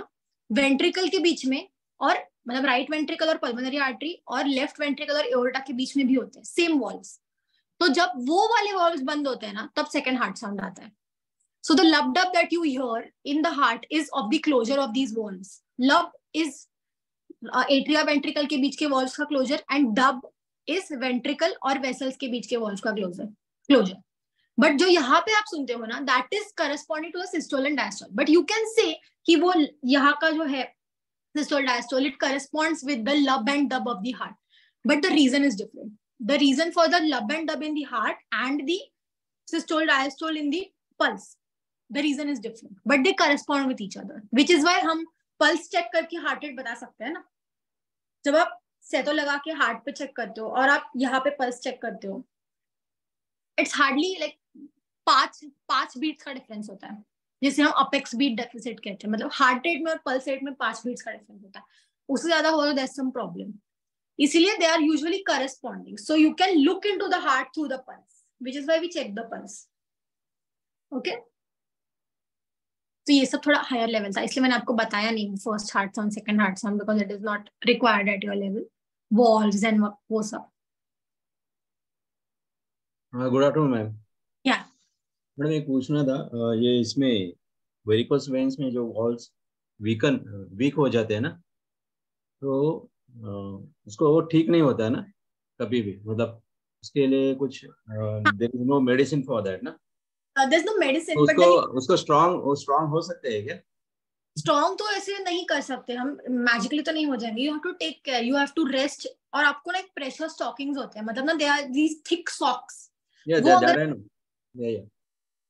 वेंट्रिकल के बीच में, और मतलब राइट वेंट्रिकल और पल्मोनरी आर्टरी और लेफ्ट वेंट्रिकल और एओर्टा के बीच में भी होते हैं सेम वॉल्व्स। तो जब वो वाले वॉल्व्स बंद होते हैं ना, तब सेकेंड हार्ट साउंड आता है। So the lub dub that you hear in the heart is of the closure of these valves. Lub is atria ventricle के बीच के वॉल्व्स का closure, and dub is ventricle और वेसल्स के बीच के वॉल्व्स का क्लोजर। बट जो यहाँ पे आप सुनते हो ना, that is corresponding to systole and diastole. But you can say कि वो यहाँ का जो है systole diastole, it corresponds with the lub and dub of the heart, but the reason is different. The reason for the lub and dub in the heart and the systole diastole in the pulse, the reason is different, but they correspond with each other, which is why हम pulse check करके heart rate बता सकते हैं ना। जब आप सेटो लगा के हार्ट पे चेक करते हो और आप यहाँ पे पल्स चेक करते हो, इट्स हार्डली लाइक 5 बीट्स का डिफरेंस होता है, जिसे हम अपेक्स बीट डेफिसिट कहते हैं। मतलब हार्ट रेट में और पल्स रेट में 5 बीट्स का डिफरेंस होता है, उससे ज्यादा हो तो दैट्स सम प्रॉब्लम। इसीलिए they are usually corresponding, so you can look into the heart through the pulse, which is why we check the pulse. Okay, तो ये सब थोड़ा हायर लेवल था, इसलिए मैंने आपको बताया नहीं first heart sound, second heart sound, because it is not required at your level, valves and वो सब। Good afternoon ma'am. या मैडम एक पूछना था, ये इसमें वेरिकोस वेन्स में जो वॉल्स वीक हो जाते हैं ना, तो उसको वो ठीक नहीं होता है ना कभी भी, मतलब उसके लिए कुछ there is no medicine for that ना? there's no medicine, तो but उसको स्ट्रांग हो सकते हैं क्या? स्ट्रॉन्ग तो ऐसे नहीं कर सकते हम, मैजिकली तो नहीं हो जाएंगे। You have to take care, you have to rest, और आपको ना एक प्रेशर स्टॉकिंग्स होते हैं, मतलब ना they are these thick socks. Yeah, वो that अगर I know. Yeah.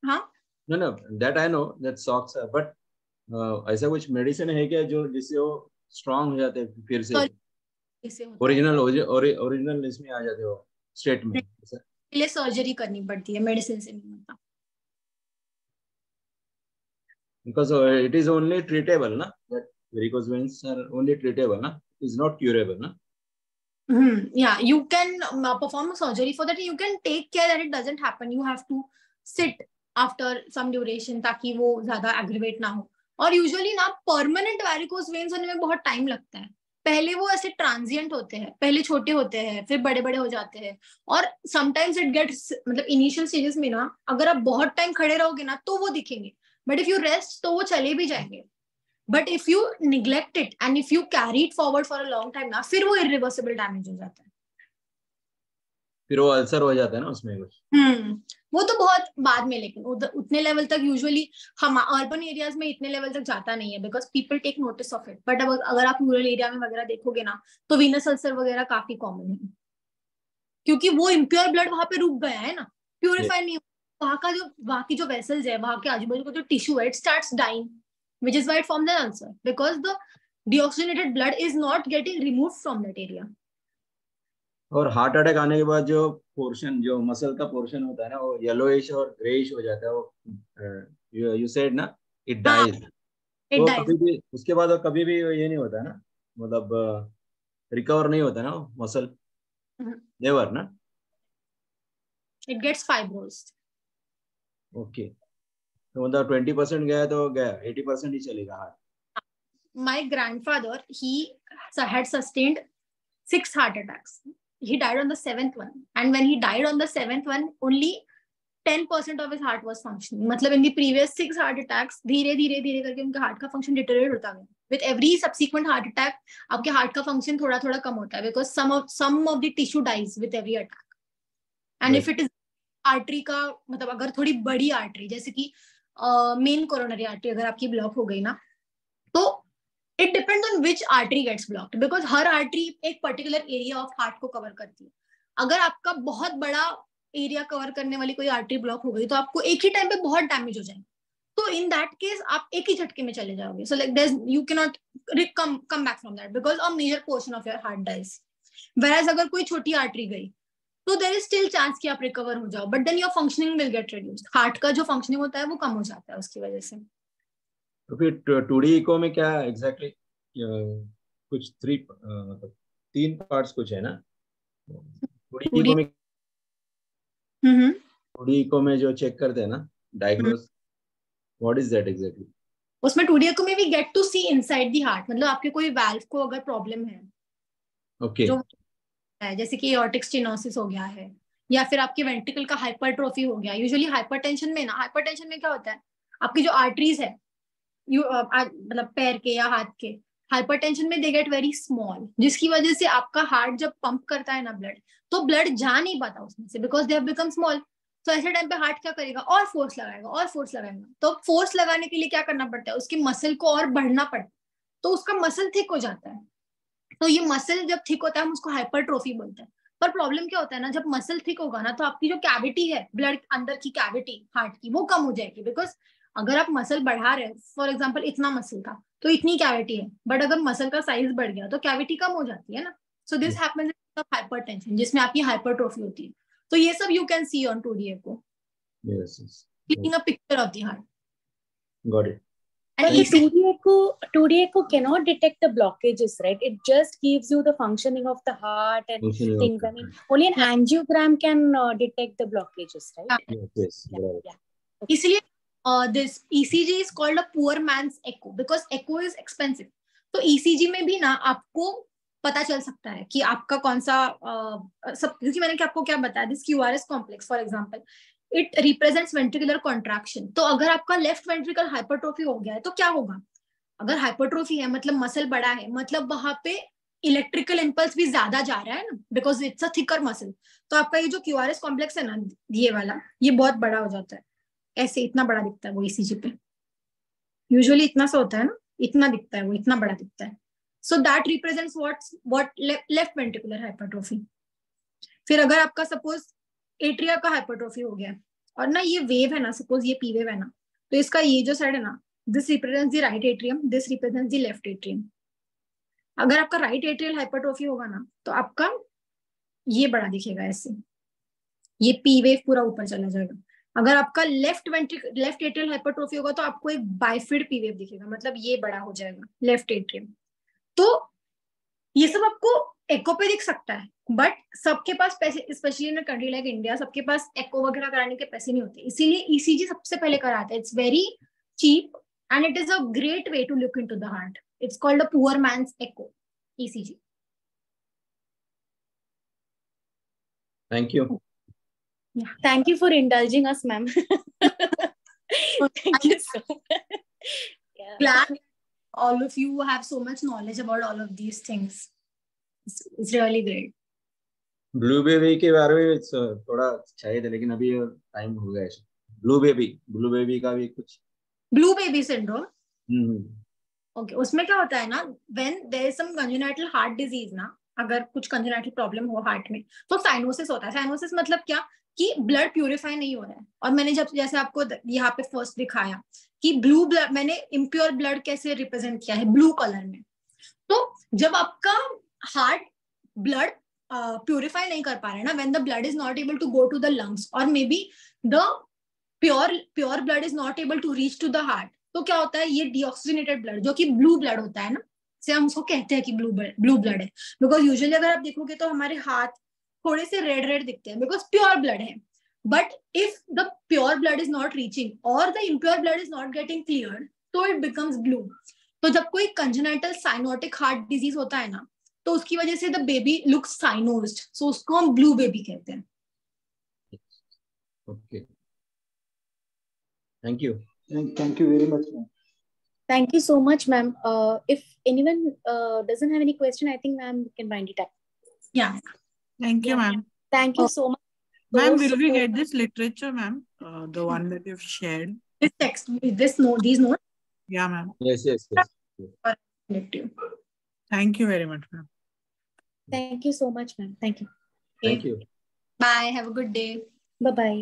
हाँ No, that I know that socks are, but ऐसा कुछ मेडिसिन है क्या जो जिससे वो स्ट्रांग हो जाते हैं फिर से इसे होता है, ओरिजिनल इसमें आ जाते हो स्टेट में? इसके लिए सर्जरी करनी पड़ती है, मेडिसिन से नहीं होता। Because it is only treatable ना, that varicose veins are only treatable ना, it is not curable ना? Yeah, you can perform a surgery for that. You can take care that it doesn't happen. You have to sit after some duration ताकि वो ज्यादा aggravate ना हो। और usually ना permanent varicose veins होने में बहुत टाइम लगता है। पहले वो ऐसे ट्रांजिएंट होते हैं, पहले छोटे होते हैं, फिर बड़े बड़े हो जाते हैं, और समटाइम्स इट गेट्स, मतलब इनिशियल स्टेजेस में ना अगर आप बहुत टाइम खड़े रहोगे ना तो वो दिखेंगे, बट इफ यू रेस्ट तो वो चले भी जाएंगे। But if you neglect it and if you carry it forward for a long time ना, फिर वो इरिवर्सिबल डैमेज हो जाता है, फिर वो अल्सर हो जाता है ना उसमें कुछ। वो तो बहुत बाद में, लेकिन उतने लेवल तक यूजुअली हम अर्बन एरियाज में इतने लेवल तक जाता नहीं है, because people take notice of it. But अगर आप रूरल एरिया में वगैरह देखोगे ना तो वीनस अल्सर वगैरह काफी कॉमन है, क्योंकि वो इम्प्योर ब्लड वहां पे रुक गया है ना, प्यूरिफाई नहीं, वहां की जो वेसल्स है, वहां के आजू बाजू का जो टिश्यू है, it starts dying, which is why it forms an ulcer, because the deoxygenated blood is not getting removed from that area. और हार्ट अटैक आने के बाद जो पोर्शन, जो मसल का पोर्शन होता है ना, वो येलोइश और ग्रेइश हो जाता है, वो यू सेड ना, इट डाइज। तो कभी भी उसके बाद कभी भी ये नहीं होता है ना, मतलब रिकवर नहीं होता ना मसल, नेवर ना? It gets fibrosed. ओके, तो मतलब 20% गया तो गया, 80% ही चलेगा heart. My grandfather, he had sustained 6 heart attacks. He died on the 7th one, and when he died on the 7th one, only 10% of his heart was functioning. मतलब in the previous 6 heart attacks धीरे धीरे करके उनका heart का function deteriorate होता गया। With every subsequent heart attack, आपके heart का फंक्शन थोड़ा थोड़ा कम होता है, because some of the tissue dies with every attack. And if it is artery का, मतलब अगर थोड़ी बड़ी आर्टरी जैसे कि मेन कोरोनरी आर्टरी अगर आपकी ब्लॉक हो गई ना, तो it depends on which artery gets blocked, because हर आर्टरी एक पर्टिकुलर एरिया ऑफ हार्ट को कवर करती है। अगर आपका बहुत बड़ा एरिया कवर करने वाली कोई आर्टरी ब्लॉक हो गई तो आपको एक ही टाइम पे बहुत डैमेज हो जाएगा, तो इन दैट केस आप एक ही झटके में चले जाओगे। So like you can not come back from that, because a major portion of your heart dies. Whereas अगर कोई छोटी आर्टरी गई तो देयर इज स्टिल चांस कि आप रिकवर हो जाओ, but then your functioning will get reduced. Heart का जो फंक्शनिंग होता है वो कम हो जाता है उसकी वजह से। तो फिर 2D इको में क्या एग्जैक्टली कुछ 3 पार्ट्स कुछ है ना 2D इको में? 2D इको में जो चेक करते हैं ना, diagnose, what is that exactly? उसमें 2D इको में we get to see inside the heart, मतलब आपके कोई वाल्व को अगर प्रॉब्लम है, ओके, जो है जैसे कि एओर्टिक स्टेनोसिस हो गया है, या फिर आपके वेंट्रिकल का हाइपरट्रोफी हो गया। यूजुअली हाइपरटेंशन में क्या होता है, आपकी जो आर्टरीज है मतलब पैर के या हाथ के, हाइपरटेंशन में दे गेट वेरी स्मॉल, जिसकी वजह से आपका हार्ट जब पंप करता है ना ब्लड, तो ब्लड जा नहीं पाता उसमें से, because they have become small. तो ऐसे टाइम पे हार्ट क्या करेगा, और फोर्स लगाएगा। तो फोर्स लगाने के लिए क्या करना पड़ता है, उसकी मसल को और बढ़ना पड़ता है, तो उसका मसल थिक हो जाता है। तो ये मसल जब थिक होता है हम उसको हाइपरट्रोफी बोलते हैं। पर प्रॉब्लम क्या होता है ना, जब मसल थिक होगा ना तो आपकी जो कैविटी है, ब्लड अंदर की कैविटी हार्ट की, वो कम हो जाएगी। बिकॉज अगर आप मसल बढ़ा रहे हो, फॉर एग्जाम्पल इतना मसल था तो इतनी कैविटी है, बट अगर मसल का साइज बढ़ गया तो कैविटी कम हो जाती है ना। So this happens in hypertension, जिसमें आपकी हाइपरट्रोफी होती है। तो ये सब you can C on 2D echo, taking a picture of the heart. Got it. But the 2D echo cannot detect the blockages, right? It just gives you the functioning of the heart and things. I mean, only an angiogram can detect the blockages, right? Yes. Yeah. इसलिए this ECG is called a poor man's echo, because echo is expensive. तो ECG में भी ना आपको पता चल सकता है कि आपका कौन सा सब, क्योंकि मैंने आपको क्या बताया, this QRS complex for example it represents ventricular contraction. तो अगर आपका लेफ्ट वेंट्रिकल हाइपरट्रोफी हो गया है तो क्या होगा, अगर हाइपरट्रोफी है मतलब मसल बड़ा है, मतलब वहां पे इलेक्ट्रिकल इंपल्स भी ज्यादा जा रहा है ना, because it's a thicker muscle. तो आपका ये जो QRS कॉम्प्लेक्स है ना, ये वाला, ये बहुत बड़ा हो जाता है, ऐसे इतना बड़ा दिखता है वो ECG पे, यूजुअली इतना सा होता है ना, इतना दिखता है वो, इतना बड़ा दिखता है। So that represents what left ventricular hypertrophy. फिर अगर आपका सपोज एट्रिया का हाइपरट्रोफी हो गया और ना ये वेव है ना, सपोज ये P वेव है ना, तो इसका ये जो साइड है ना, this represents the right atrium, this represents the left atrium. अगर आपका राइट एट्रियल हाइपरट्रोफी होगा ना तो आपका ये बड़ा दिखेगा ऐसे, ये P वेव पूरा ऊपर चला जाएगा। अगर आपका लेफ्ट एट्रियल हाइपरट्रोफी होगा तो आपको एक बाइफिड P वेव दिखेगा, मतलब ये बड़ा हो जाएगा लेफ्ट एट्रियम। तो ये सब आपको एको पे दिख सकता है, बट सबके पास पैसे, specially in country like India, सबके पास एको वगैरह कराने के पैसे नहीं होते, इसीलिए ECG सबसे पहले कराते हैं। It's very cheap and it is a great way to look into the heart. It's called a poor man's echo, ECG. Thank you. Yeah. Thank you for indulging us, ma'am. Thank you so much. Yeah. Glad all of you have so much knowledge about all of these things. It's really great. Blue baby के बारे में थोड़ा चाहिए था, लेकिन अभी time हो गया है। ब्लू बेबी का भी कुछ, ब्लू बेबी सिंड्रोम, ओके, उसमें क्या होता है ना, when there is some congenital heart disease ना, अगर कुछ कंजेनिटल प्रॉब्लम हो हार्ट में तो साइनोसिस होता है। साइनोसिस मतलब क्या, कि ब्लड प्यूरिफाई नहीं हो रहा है। और मैंने जब जैसे आपको यहाँ पे फर्स्ट दिखाया कि ब्लू ब्लड, मैंने इम्प्योर ब्लड कैसे रिप्रेजेंट किया है ब्लू कलर में। तो जब आपका हार्ट ब्लड प्यूरिफाई नहीं कर पा रहा है ना, when the blood is not able to go to the lungs, और maybe the pure blood is not able to reach to the heart, तो क्या होता है, ये डीऑक्सीजनेटेड ब्लड जो कि ब्लू ब्लड होता है ना, से हम उसको कहते हैं कि ब्लू ब्लड है। बिकॉज यूजुअली अगर आप देखोगे तो हमारे हाथ थोड़े से रेड रेड दिखते हैं बिकॉज प्योर ब्लड है। But if the pure blood is not reaching और the impure blood is not getting clear, तो इट बिकम्स ब्लू। तो जब कोई कंजेनिटल साइनोटिक हार्ट डिजीज होता है ना, तो उसकी वजह से द बेबी लुक्स साइनोज्ड, सो उसको हम ब्लू बेबी कहते हैं। Okay, thank you. Thank you very much, ma'am. Thank you so much, ma'am. If anyone doesn't have any question, I think ma'am can wind it up. Yeah. Thank you, ma'am. Thank you so much. Ma'am, will we get this literature, ma'am? The one that you've shared. This text, this note, these notes. Yeah, ma'am. Yes. Thank you very much, ma'am. Thank you so much, ma'am. Thank you. Thank you. Bye. Have a good day. Bye-bye.